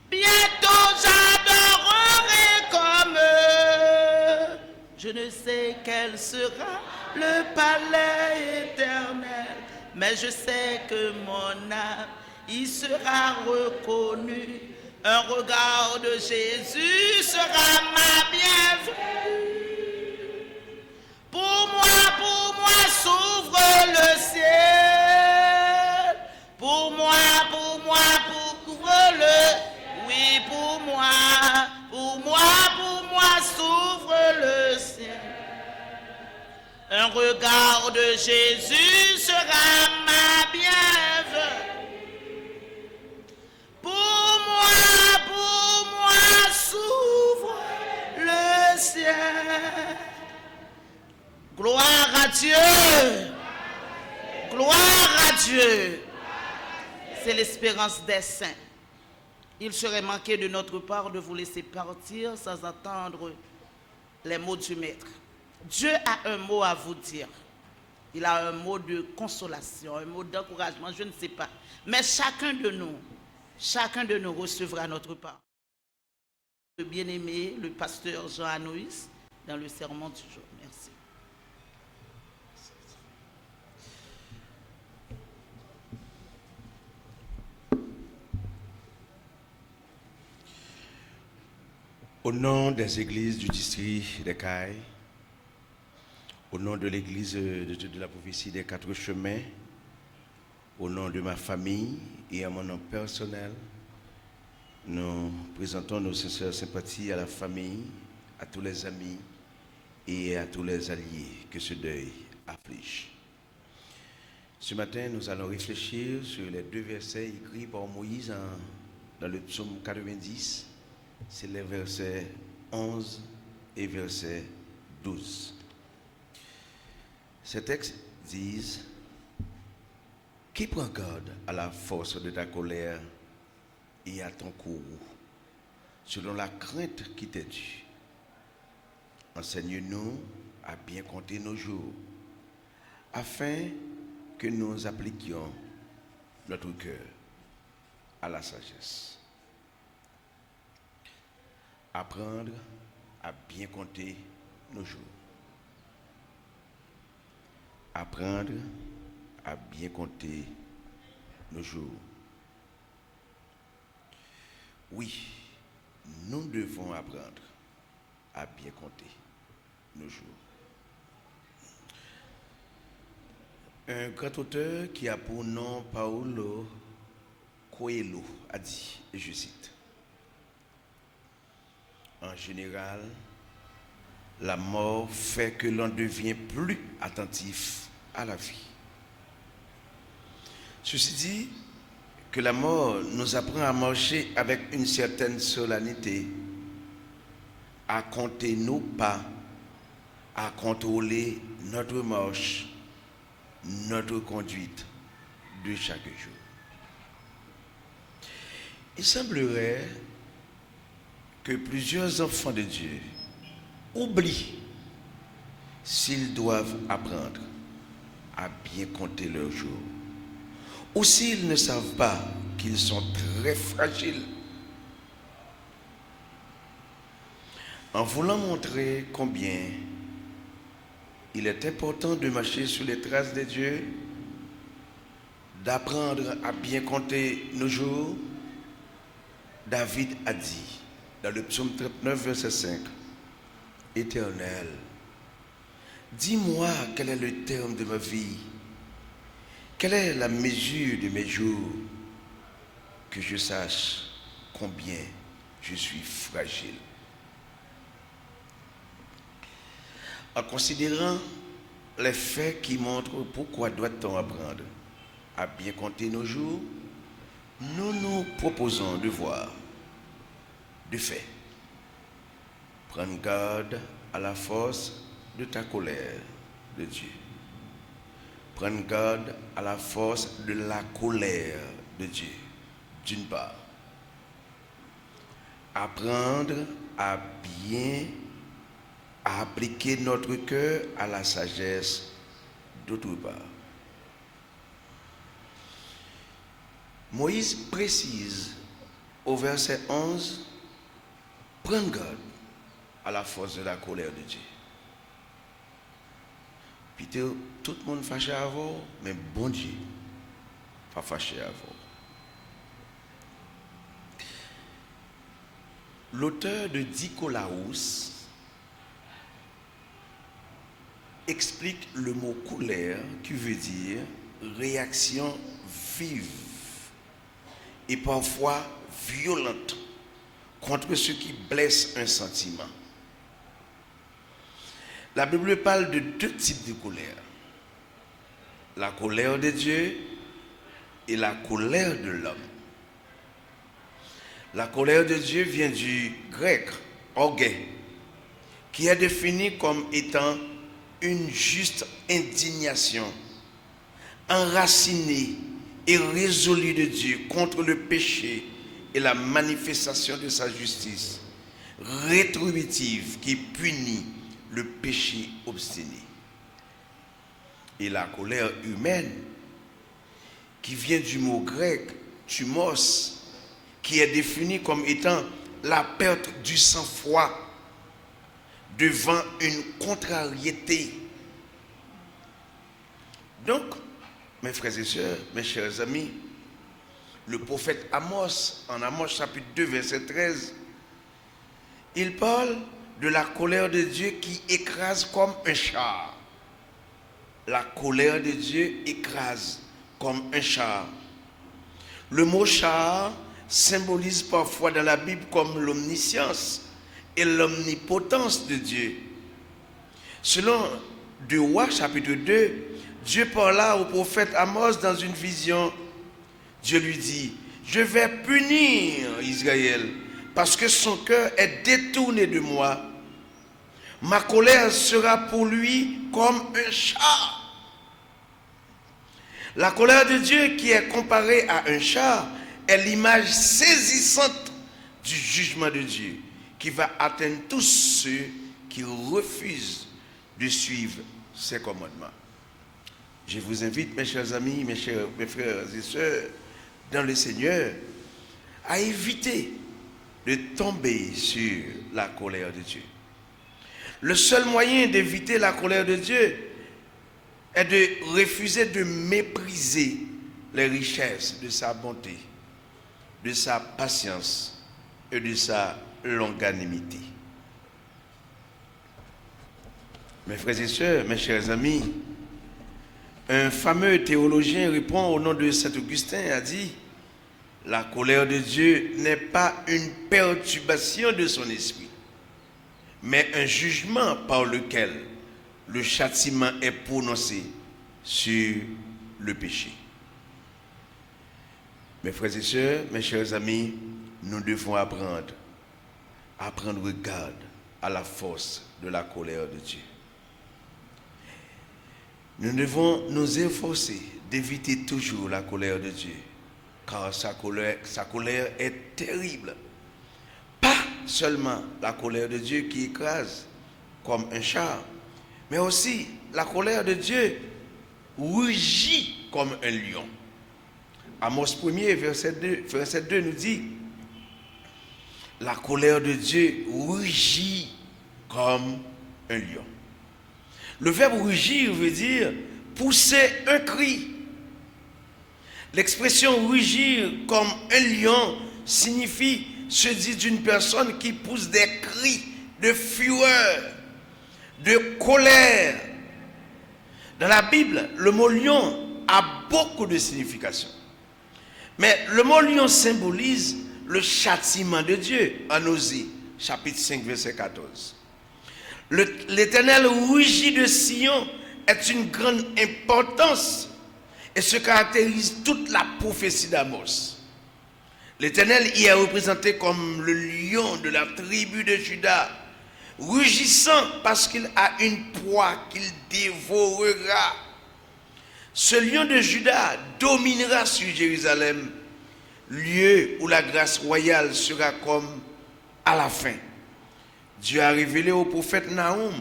Bientôt j'adorerai comme eux. Je ne sais quel sera le palais éternel, mais je sais que mon âme y sera reconnue. Un regard de Jésus sera ma bienvenue. Pour moi s'ouvre le ciel. Pour moi, le. Oui, pour moi s'ouvre le ciel. Un regard de Jésus sera ma bienvenue. Pour moi s'ouvre le ciel. Gloire à Dieu. Gloire à Dieu. C'est l'espérance des saints. Il serait manqué de notre part de vous laisser partir sans entendre les mots du Maître. Dieu a un mot à vous dire. Il a un mot de consolation, un mot d'encouragement, je ne sais pas. Mais chacun de nous recevra notre part. Le bien-aimé, le pasteur Jean Anoïs, dans le sermon du jour. Merci. Au nom des églises du district des Cailles, au nom de l'église de la prophétie des Quatre Chemins, au nom de ma famille et à mon nom personnel, nous présentons nos sincères sympathies à la famille, à tous les amis et à tous les alliés que ce deuil afflige. Ce matin, nous allons réfléchir sur les deux versets écrits par Moïse dans le psaume 90, c'est les versets 11 et verset 12. Ces textes disent: qui prend garde à la force de ta colère et à ton courroux, selon la crainte qui t'est due. Enseigne-nous à bien compter nos jours, afin que nous appliquions notre cœur à la sagesse. Apprendre à bien compter nos jours. Apprendre à bien compter nos jours. Oui, nous devons apprendre à bien compter nos jours. Un grand auteur qui a pour nom Paulo Coelho a dit, et je cite: en général, la mort fait que l'on devient plus attentif à la vie. Ceci dit, que la mort nous apprend à marcher avec une certaine solennité, à compter nos pas, à contrôler notre marche, notre conduite de chaque jour. Il semblerait que plusieurs enfants de Dieu oublient s'ils doivent apprendre à bien compter leurs jours, ou s'ils ne savent pas qu'ils sont très fragiles. En voulant montrer combien il est important de marcher sur les traces de Dieu, d'apprendre à bien compter nos jours, David a dit dans le psaume 39, verset 5, « Éternel, dis-moi quel est le terme de ma vie, quelle est la mesure de mes jours, que je sache combien je suis fragile. » En considérant les faits qui montrent pourquoi doit-on apprendre à bien compter nos jours, nous nous proposons de voir, de fait, prendre garde à la force de ta colère de Dieu. Prendre garde à la force de la colère de Dieu, d'une part. Apprendre à bien appliquer notre cœur à la sagesse, d'autre part. Moïse précise au verset 11, prends garde à la force de la colère de Dieu. Puis tout le monde fâché à vous, mais bon Dieu, pas fâché à vous. L'auteur de Dicolaus explique le mot colère qui veut dire réaction vive et parfois violente contre ce qui blesse un sentiment. La Bible parle de deux types de colère. La colère de Dieu et la colère de l'homme. La colère de Dieu vient du grec orgueil, qui est défini comme étant une juste indignation enracinée et résolue de Dieu contre le péché et la manifestation de sa justice rétributive qui punit le péché obstiné. Et la colère humaine, qui vient du mot grec thumos, qui est définie comme étant la perte du sang-froid devant une contrariété. Donc, mes frères et sœurs, mes chers amis, le prophète Amos, en Amos chapitre 2, verset 13, il parle de la colère de Dieu qui écrase comme un char. La colère de Dieu écrase comme un char. Le mot char symbolise parfois dans la Bible comme l'omniscience et l'omnipotence de Dieu. Selon 2 Rois chapitre 2, Dieu parla au prophète Amos dans une vision. Dieu lui dit, je vais punir Israël parce que son cœur est détourné de moi. Ma colère sera pour lui comme un char. La colère de Dieu qui est comparée à un char est l'image saisissante du jugement de Dieu qui va atteindre tous ceux qui refusent de suivre ses commandements. Je vous invite, mes chers amis, mes frères et sœurs, dans le Seigneur, à éviter de tomber sur la colère de Dieu. Le seul moyen d'éviter la colère de Dieu est de refuser de mépriser les richesses de sa bonté, de sa patience et de sa longanimité. Mes frères et sœurs, mes chers amis, un fameux théologien répond au nom de Saint Augustin, a dit: la colère de Dieu n'est pas une perturbation de son esprit, mais un jugement par lequel le châtiment est prononcé sur le péché. Mes frères et sœurs, mes chers amis, nous devons prendre garde à la force de la colère de Dieu. Nous devons nous efforcer d'éviter toujours la colère de Dieu, car sa colère est terrible. Pas seulement la colère de Dieu qui écrase comme un char, mais aussi la colère de Dieu rugit comme un lion. Amos 1er, verset 2 nous dit: la colère de Dieu rugit comme un lion. Le verbe rugir veut dire pousser un cri. L'expression rugir comme un lion signifie se dire d'une personne qui pousse des cris de fureur, de colère. Dans la Bible, le mot lion a beaucoup de significations. Mais le mot lion symbolise le châtiment de Dieu en Osée, chapitre 5, verset 14. L'Éternel rugit de Sion est une grande importance et se caractérise toute la prophétie d'Amos. L'Éternel y est représenté comme le lion de la tribu de Juda, rugissant parce qu'il a une proie qu'il dévorera. Ce lion de Juda dominera sur Jérusalem, lieu où la grâce royale sera comme à la fin. Dieu a révélé au prophète Nahum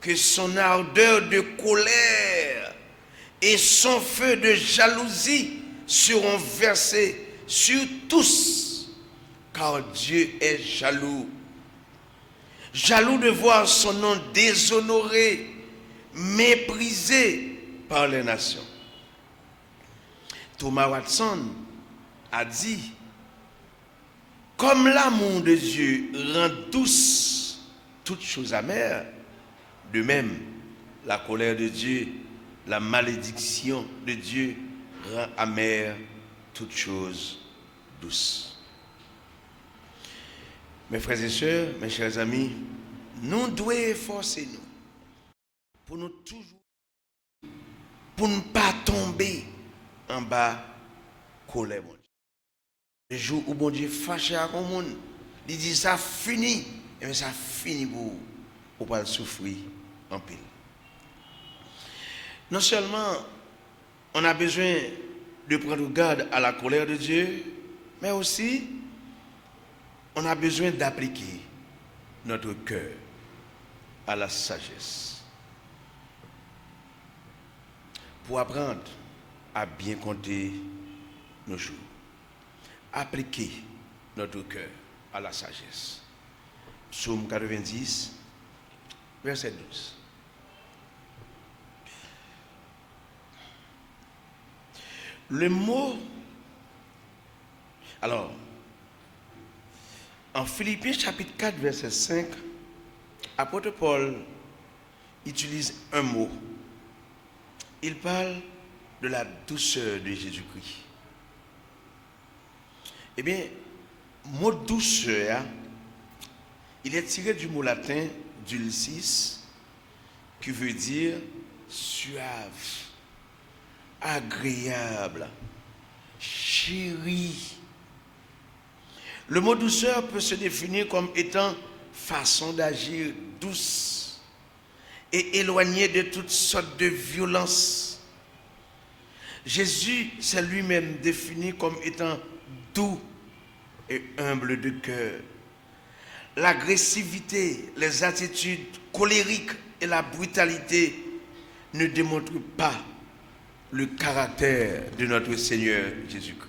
que son ardeur de colère et son feu de jalousie seront versés sur tous, car Dieu est jaloux. Jaloux de voir son nom déshonoré, méprisé par les nations. Thomas Watson a dit: comme l'amour de Dieu rend douce toutes choses amères, de même la colère de Dieu, la malédiction de Dieu rend amère toutes choses douces. Mes frères et sœurs, mes chers amis, nous devons efforcer nous pour nous toujours, pour ne pas tomber en bas colère. Le jour où bon Dieu fâché à un monde, il dit ça finit, et bien ça finit pour pas souffrir en pile. Non seulement on a besoin de prendre garde à la colère de Dieu, mais aussi on a besoin d'appliquer notre cœur à la sagesse pour apprendre à bien compter nos jours. Appliquer notre cœur à la sagesse. Psaume 90, verset 12. Le mot, alors, en Philippiens chapitre 4, verset 5, apôtre Paul utilise un mot. Il parle de la douceur de Jésus-Christ. Eh bien, mot douceur, il est tiré du mot latin dulcis, qui veut dire suave, agréable, chéri, Le mot douceur peut se définir comme étant façon d'agir douce et éloignée de toutes sortes de violences. Jésus s'est lui-même défini comme étant doux et humble de cœur. L'agressivité, les attitudes colériques et la brutalité ne démontrent pas le caractère de notre Seigneur Jésus-Christ.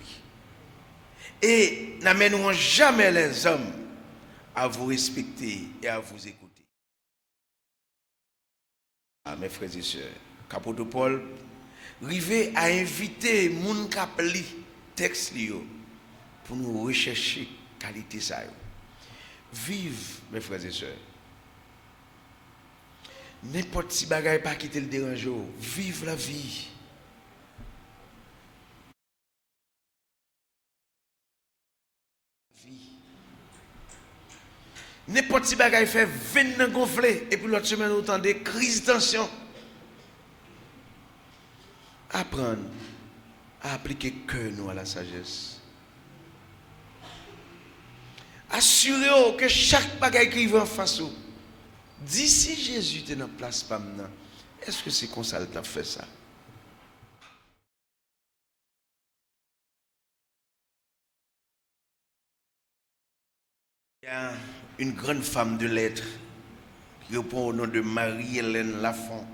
Et n'amèneront jamais les hommes à vous respecter et à vous écouter. Ah, mes frères et sœurs, Apôtre Paul rivé à inviter moun k'ap li texte li yo pour nous rechercher qualité ça yo. Vive, mes frères et sœurs. N'importe si bagay pas quitter le dérange. Vive la vie. N'importe si bagay fait 20 ans gonflé et puis l'autre semaine autant de crise de tension. Apprendre à appliquer cœur nous à la sagesse. Assurez-vous que chaque bagay qui va en face ou d'ici Jésus est dans place pas maintenant. Est-ce que c'est comme ça qu'il a fait ça? Il y a une grande femme de lettres qui répond au nom de Marie-Hélène Lafont.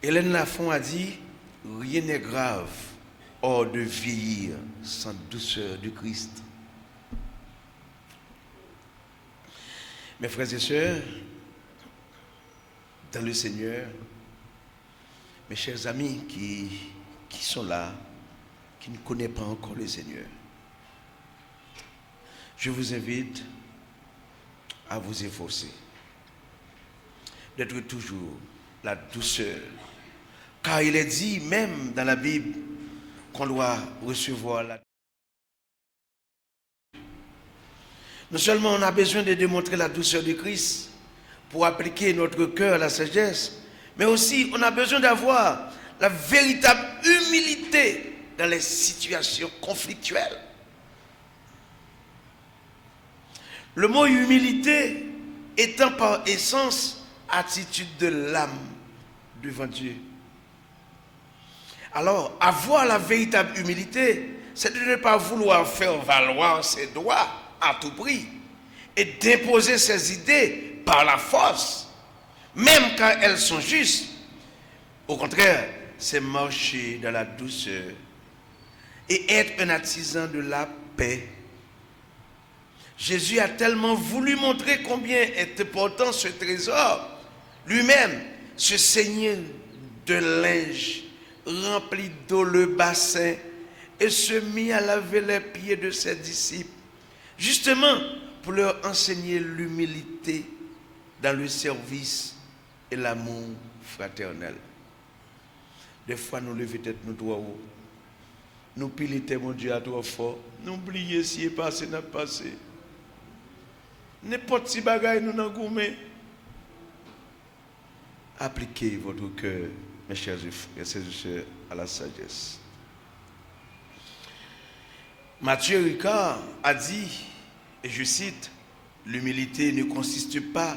Hélène Lafont a dit « Rien n'est grave hors de vieillir sans douceur du Christ ». Mes frères et sœurs, dans le Seigneur, mes chers amis qui sont là, qui ne connaissent pas encore le Seigneur, je vous invite à vous efforcer d'être toujours la douceur. Car il est dit même dans la Bible qu'on doit recevoir la douceur. Non seulement on a besoin de démontrer la douceur de Christ pour appliquer notre cœur à la sagesse, mais aussi on a besoin d'avoir la véritable humilité dans les situations conflictuelles. Le mot humilité étant par essence attitude de l'âme devant Dieu. Alors, avoir la véritable humilité, c'est de ne pas vouloir faire valoir ses droits à tout prix et d'imposer ses idées par la force, même quand elles sont justes. Au contraire, c'est marcher dans la douceur et être un artisan de la paix. Jésus a tellement voulu montrer combien est important ce trésor. Lui-même se ceignait de linge, remplit d'eau le bassin et se mit à laver les pieds de ses disciples, justement pour leur enseigner l'humilité dans le service et l'amour fraternel. Des fois, nous levons tête, nous droits haut. Nous pilitons mon Dieu à trop fort. Nous oublions si est passé, n'a passé. N'importe si bagaille nous n'en gourmet. Appliquez votre cœur, mes chers frères et sœurs, à la sagesse. Matthieu Ricard a dit, et je cite, l'humilité ne consiste pas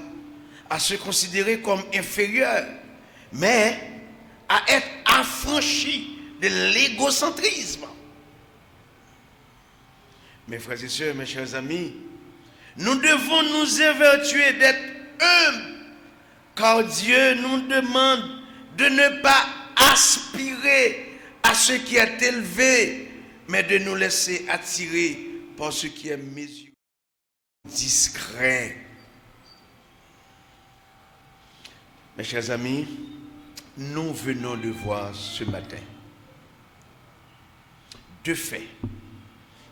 à se considérer comme inférieur, mais à être affranchi de l'égocentrisme. Mes frères et sœurs, mes chers amis, nous devons nous évertuer d'être humbles, car Dieu nous demande de ne pas aspirer à ce qui est élevé, mais de nous laisser attirer par ce qui est mesuré, discret. Mes chers amis, nous venons de voir ce matin deux faits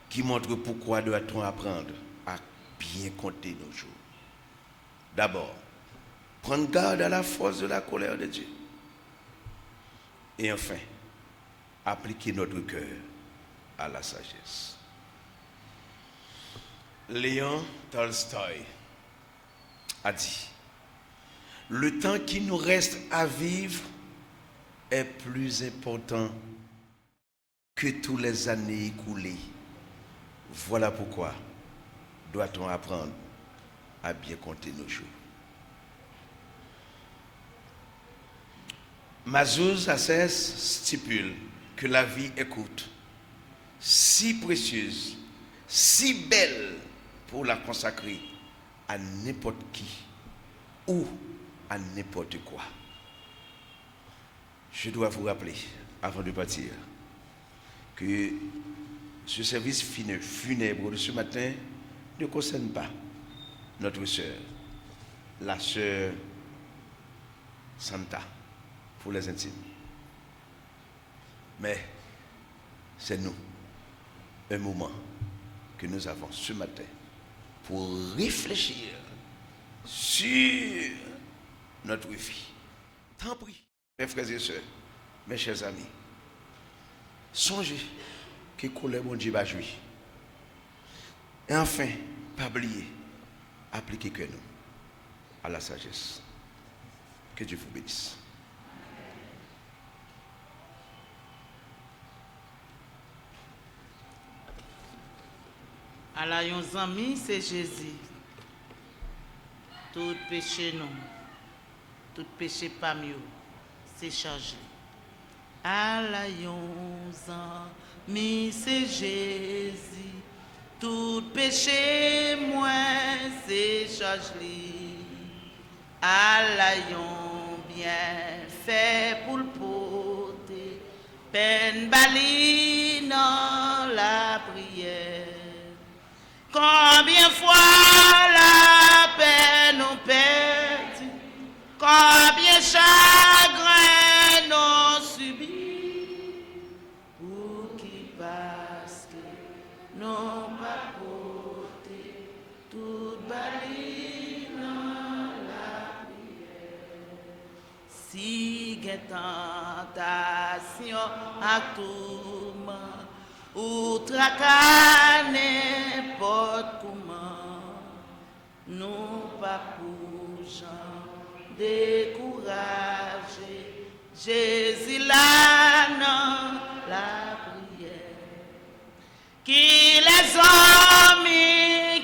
qui montrent pourquoi doit-on apprendre à bien compter nos jours. D'abord, prendre garde à la force de la colère de Dieu. Et enfin, appliquer notre cœur à la sagesse. Léon Tolstoï a dit, le temps qui nous reste à vivre est plus important que toutes les années écoulées. Voilà pourquoi doit-on apprendre à bien compter nos jours. Mazouz Assès stipule que la vie est courte, si précieuse, si belle pour la consacrer à n'importe qui ou à n'importe quoi. Je dois vous rappeler, avant de partir, que ce service funèbre de ce matin ne concerne pas notre sœur, la sœur Santa, pour les intimes. Mais c'est nous, un moment que nous avons ce matin pour réfléchir sur notre vie. Tant pis, mes frères et sœurs, mes chers amis, songez que colère mon Dieu va jouir. Et enfin, pas oublier, appliquez que nous à la sagesse. Que Dieu vous bénisse. À la yon zami, c'est Jésus. Tout péché non, tout péché pas mieux, c'est chargé. À la yon zami, c'est Jésus. Tout péché moins, c'est chargé. À la yon bien fait pour le porter, peine bali dans la prière. Combien fois la peine nous perdue, combien chagrin nous subit, pour qui parce que nous pas porté toute balie dans la prière. Si il y a tentation à tout moment, ou tracas n'importe comment, nous pas pour gens décourager. Jésus là dans la prière, qui les hommes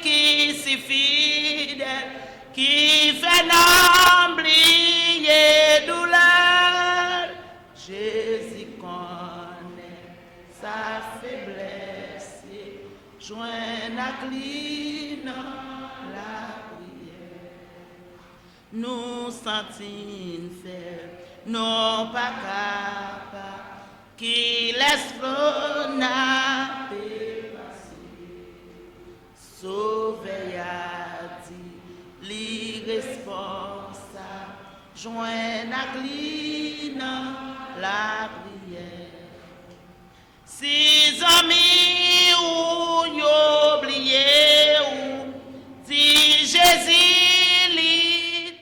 qui si fidèles, qui fait n'oublier douleur, Jésus connaît sa faiblesse, joint à cli dans la prière. Nous sentons faire, non pas capables, qui laisse flot n'a passé. Sauver a dit, l'irresponsable, joint à cli dans la prière. Si amis ou y oublié ou dit Jésus lit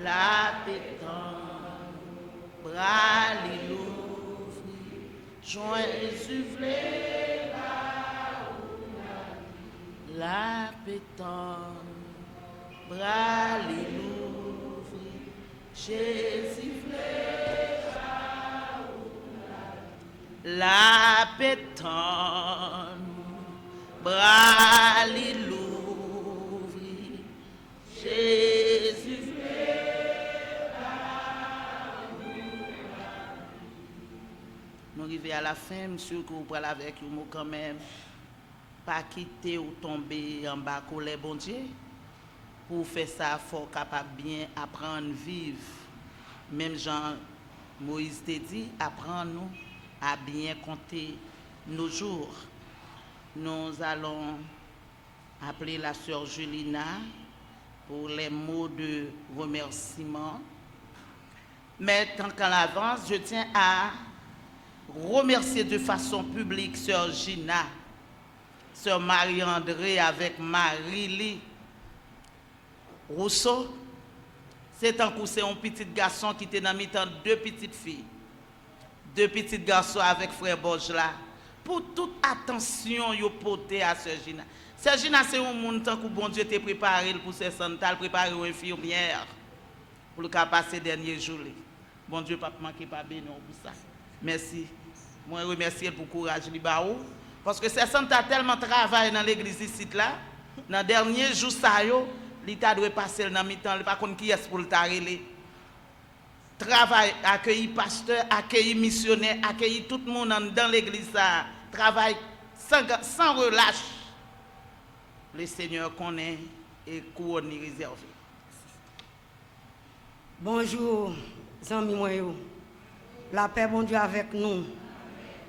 la pétante, bras li l'ouvri, joint soufflé la pétante, bras li l'ouvri, Jésus la pétante, bras li l'ouvri, Jésus nous arrivons à la fin, monsieur, que vous parlez avec vous quand même, pas quitter ou tomber en bas colère, bon Dieu. Pour faire ça, il faut capable bien apprendre à vivre. Même Jean Moïse t'a dit, apprendre nous à bien compter nos jours. Nous allons appeler la sœur Julina pour les mots de remerciement. Mais tant qu'en avance, je tiens à remercier de façon publique sœur Gina, sœur Marie-André avec Marie-Lie Rousseau. C'est un coup, c'est un petit garçon qui était dans mi-temps deux petites filles. Deux petits garçons avec frère Borge là. Pour toute attention yo porté à Sœur Gina. Sœur Gina, c'est un monde tant que bon Dieu t'a préparé pour ses santal, préparé une infirmière pour le cas passer dernier jour. Bon Dieu, pas manquer pas béni pour ça. Merci. Moi, je remercie pour le courage du baou. Parce que c'est Santa tellement travaillé dans l'église ici là. Dans le dernier jour, l'État doit passer dans le mi-temps. Il n'y a pas qui est pour le tarrer. Travail, accueillir pasteur, accueillir missionnaire, accueillir tout le monde dans l'église. Travail sans relâche. Le Seigneur connaît et couronne réservé. Bonjour, amis moyens. La paix, bon Dieu, avec nous.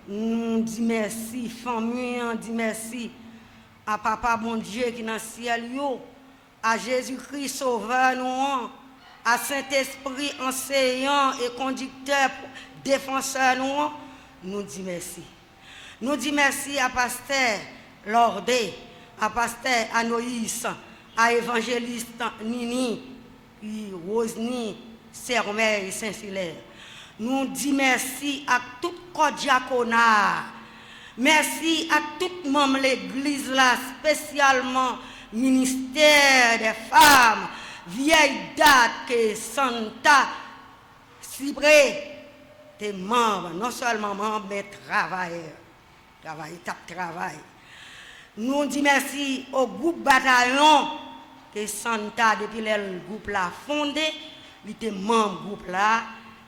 Nous disons merci, famille, on dit merci à Papa, bon Dieu, qui est dans le ciel, à Jésus-Christ, sauveur, nous, à Saint-Esprit, enseignant et conducteur, défenseur, nous disons merci. Nous disons merci à Pasteur Lordé, à Pasteur Anoïs, à Évangéliste Nini, Rosny, Sermeil, Saint-Hilaire. Nous disons merci à tout le diaconat. Merci à tout membre de l'église là, spécialement ministère des femmes, vieille date que Santa Cibré, des membres, non seulement membres, mais travailleurs. Travail. Nous disons merci au groupe bataillon que Santa, depuis le groupe là fondé, il était membre du groupe là.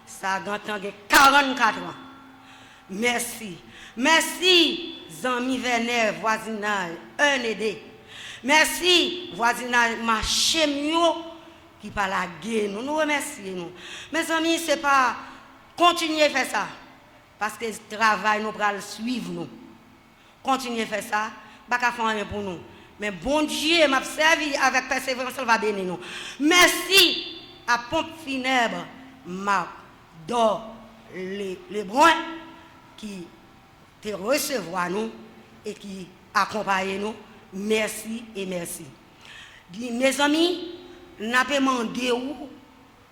Ça a 44 ans. Merci. Merci, amis Vénère, voisinage, un aidé. Merci, voisinage, marché mieux qui pas la guerre. Nous remercions. Mes amis, ce n'est pas continuer à faire ça. Parce que le travail, nous allons suivre. Nous. Continuer à faire ça, pas qu'à faire rien pour nous. Mais bon Dieu m'a servi avec persévérance, il va bénir nous. Merci à Pompe Funèbre, m'a dans les bruns qui te recevoir nous et qui accompagnent nous. Merci et merci. Mes amis, nous avons demandé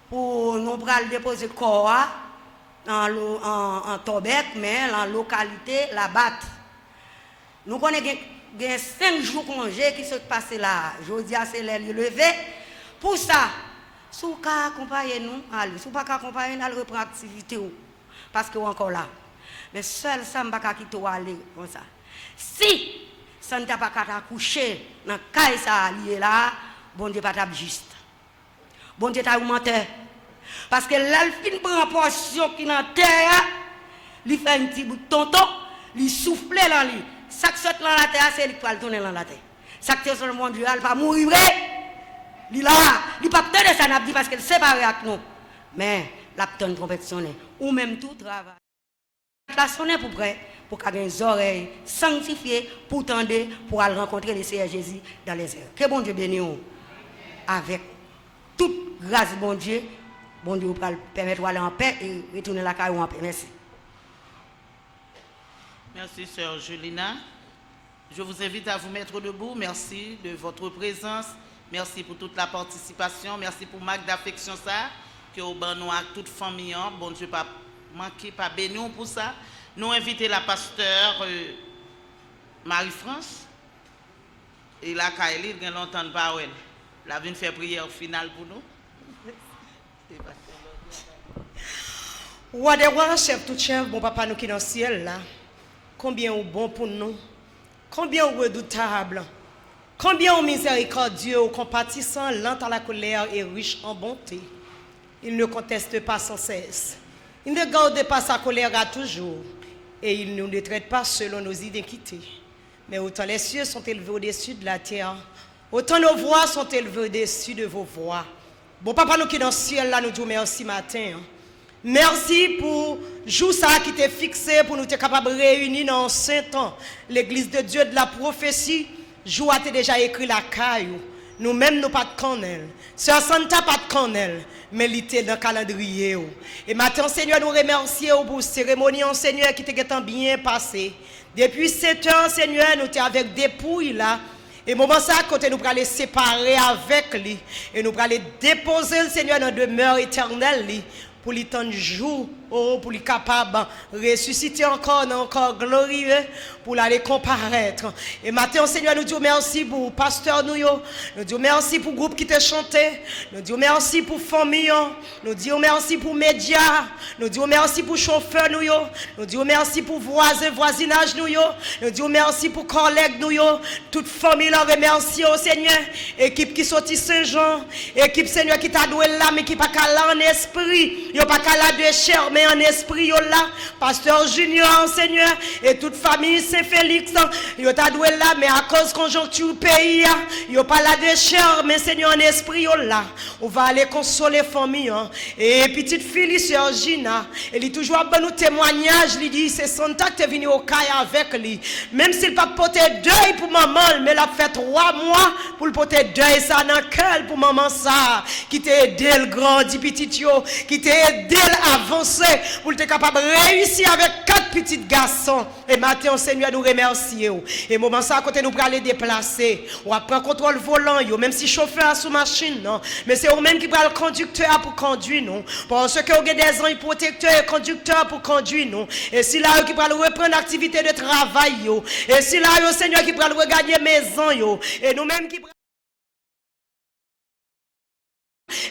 pour nous déposer le corps en Tobec, mais en localité, la batte. Nous connaissons 5 jours de congé qui se passent là. Je dis à ces lever. Pour ça, si vous accompagnez nous, allez. Si vous ne pouvez pas accompagner nous, allez reprendre l'activité. Parce que vous encore là. Mais seul ça, je ne peux pas quitter aller comme ça. Si ça ne t'a pas accouché dans le cas ça là, bon Dieu pas juste. Bon Dieu t'a augmenté. Parce que là, il fin prend portion qui est dans la terre, il fait un petit bout de tonton, il souffle dans lui. Ça qui saute dans la terre, c'est lui qui va tourner dans la terre. Ça qui est sur le monde, il ne va pas mourir. Il là, il ne peut pas de ça, n'a dit parce qu'elle sépare avec nous. Mais la petite trompette sonne. Ou même tout travail. La sonne pour près, pour qu'elle ait des oreilles sanctifiées, pour tendre, pour aller rencontrer le Seigneur Jésus dans les airs. Que bon Dieu bénisse nous. Avec toute grâce, bon Dieu vous permettre d'aller en paix et retourner la caille en paix. Merci. Merci, sœur Julina. Je vous invite à vous mettre debout. Merci de votre présence. Merci pour toute la participation. Merci pour marque d'affection ça. Que au ban nous à toute famille. Bon Dieu, pas manquer, pas béni pour ça. Nous invitons la pasteur Marie-France. Et la Kaeli, il y a longtemps de parole. La vient faire prière finale pour nous. Roi des rois, chef tout chef, bon papa nous qui dans le ciel là. Combien est bon pour nous. Combien est redoutable. Combien est miséricordieux, compatissant, lent à la colère et riche en bonté. Il ne conteste pas sans cesse. Il ne garde pas sa colère à toujours. Et il ne nous traite pas selon nos iniquités. Mais autant les cieux sont élevés au-dessus de la terre, autant nos voix sont élevées au-dessus de vos voix. Bon papa nous qui dans le ciel là, nous disons merci matin. Merci pour jour ça qui t'est fixé pour nous être capables de réunir dans un saint temps. L'église de Dieu de la prophétie, jour a déjà écrit la caillou. Nous-mêmes, nous pas de connel. Sœur Santa pas de connel, mais il était dans le calendrier. Et maintenant, Seigneur, nous remercions pour cette cérémonie, Seigneur, qui t'est bien passé. Depuis 7 ans, Seigneur, nous sommes avec des dépouilles là. Et moment ça, côté nous allons les séparer avec lui. Et nous allons les déposer, Seigneur, dans la demeure éternelle. Pour les temps de jour Oh, pour les capables de ressusciter encore, encore glorieux, pour aller comparaître. Et maintenant, Seigneur, nous disons merci pour le pasteur, nous disons merci pour le groupe qui t'a chanté, nous disons merci pour la famille, nous disons merci pour les médias, nous disons merci pour le chauffeur, nous disons merci pour le voisinage, nous disons merci pour les collègues, toute famille, nous remercie au Seigneur, équipe qui sortit Saint-Jean, équipe Seigneur qui t'a doué là, mais qui pas qu'à là en esprit, il pas qu'à là de chair, mais en esprit, yo là, pasteur Junior, Seigneur, et toute famille Saint-Félix, yo t'a doué là, mais à cause conjoncture pays, yo pas là de chair, mais Seigneur en esprit, yo là, on va aller consoler famille, et petite fille, sœur Gina, elle est toujours bon nous témoignage, il dit, c'est Santa qui est venu au caille avec lui, même s'il pas porter deuil pour maman, mais il a fait 3 mois pour le porter deuil, ça dans le cœur pour maman ça, qui t'a aidé le grandir petit yo, qui t'a aidé avancer, pour être capable de réussir avec 4 petits garçons. Et maintenant, Seigneur, nous remercions. Et moment ça, à côté, nous allons les déplacer. On va prendre contrôle volant, même si chauffeur a sous machine, non. Mais c'est eux-mêmes qui prennent le conducteur pour conduire, non. Parce que vous avez des gens protecteurs et conducteurs pour conduire, non. Et si là, qui prennent reprendre l'activité de travail, et si là, Seigneur, qui prennent regagner maison, et nous-mêmes qui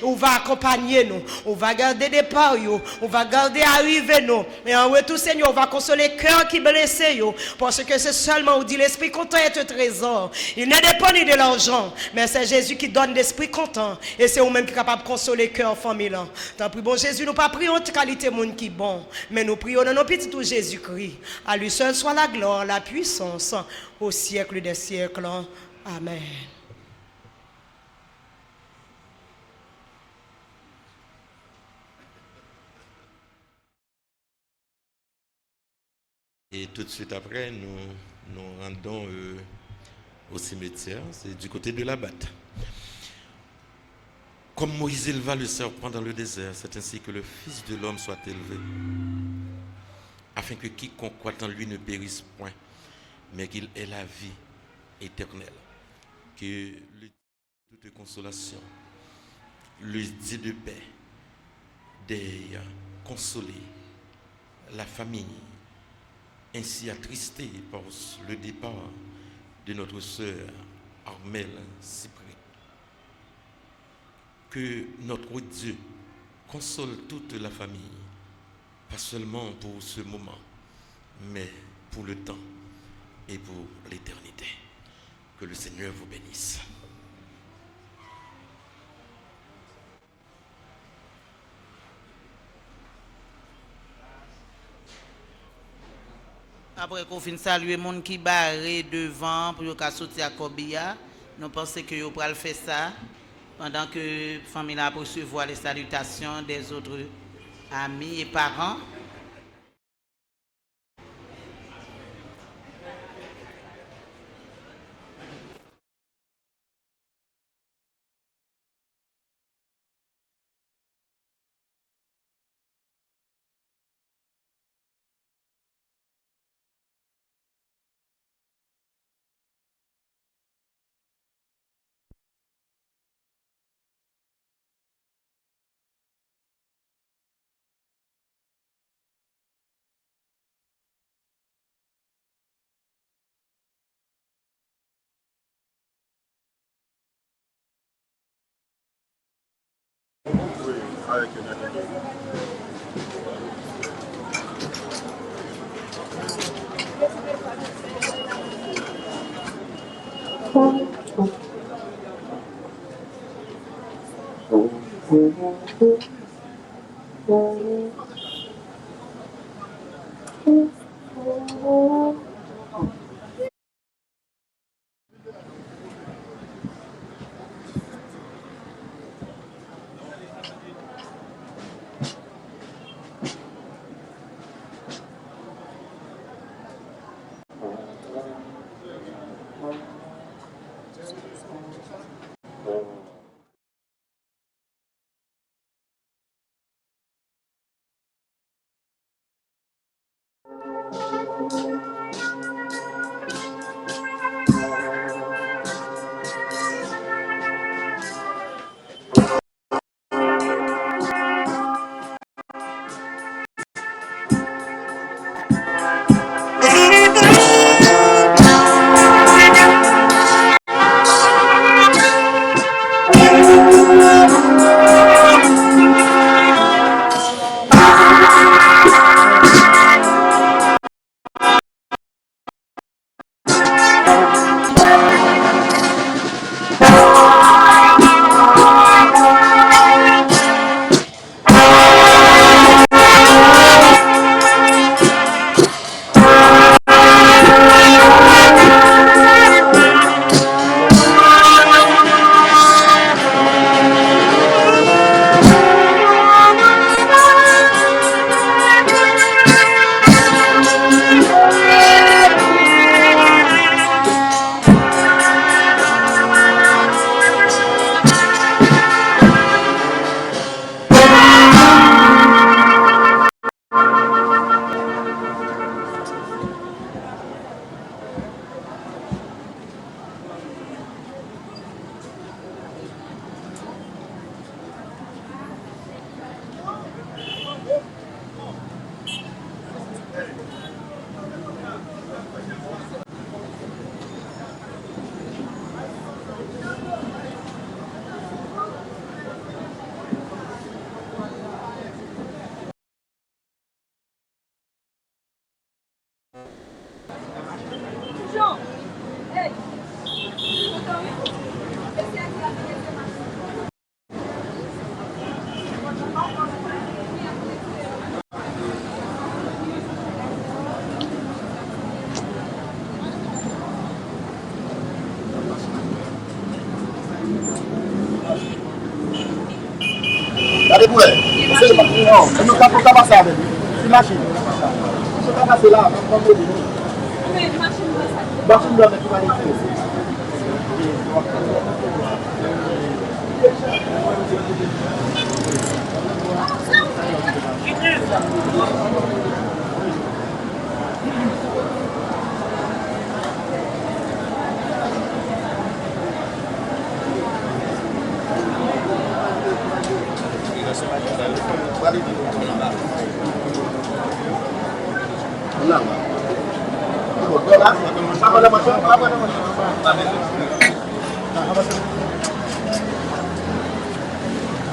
on va accompagner nous, on va garder départ, on va garder arriver nous. Et en retour, Seigneur, on va consoler le cœur qui est blessé, parce que c'est seulement, on dit, l'esprit content est un trésor. Il ne dépend ni de l'argent, mais c'est Jésus qui donne l'esprit content. Et c'est nous-mêmes qui sommes capables de consoler le cœur famille. Tant pis, bon Jésus, nous pas prions de qualité monde qui est bon, mais nous prions dans nos petits tout Jésus-Christ. À lui seul soit la gloire, la puissance, au siècle des siècles. Amen. Et tout de suite après, nous rendons au cimetière, c'est du côté de la Batte. Comme Moïse éleva le serpent dans le désert, c'est ainsi que le Fils de l'homme soit élevé, afin que quiconque croit en lui ne périsse point, mais qu'il ait la vie éternelle. Que le toute consolation, le Dieu de paix, d'ait consolé la famille, ainsi attristé par le départ de notre sœur Armelle Cyprien. Que notre Dieu console toute la famille, pas seulement pour ce moment, mais pour le temps et pour l'éternité. Que le Seigneur vous bénisse. Après qu'on finisse saluer les gens qui barrent devant pour qu'ils sortir à Kobia, nous pensons que vous pourrez faire ça pendant que la famille a recevoir les salutations des autres amis et parents. Oui, avec une Allez, vous, c'est nous qui passer avec lui. C'est machine. Je ne passer là, machine doit mettre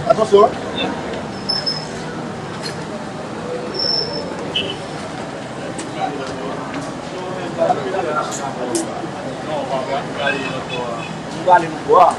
attention. On va aller nous voir.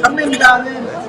Amen, darling.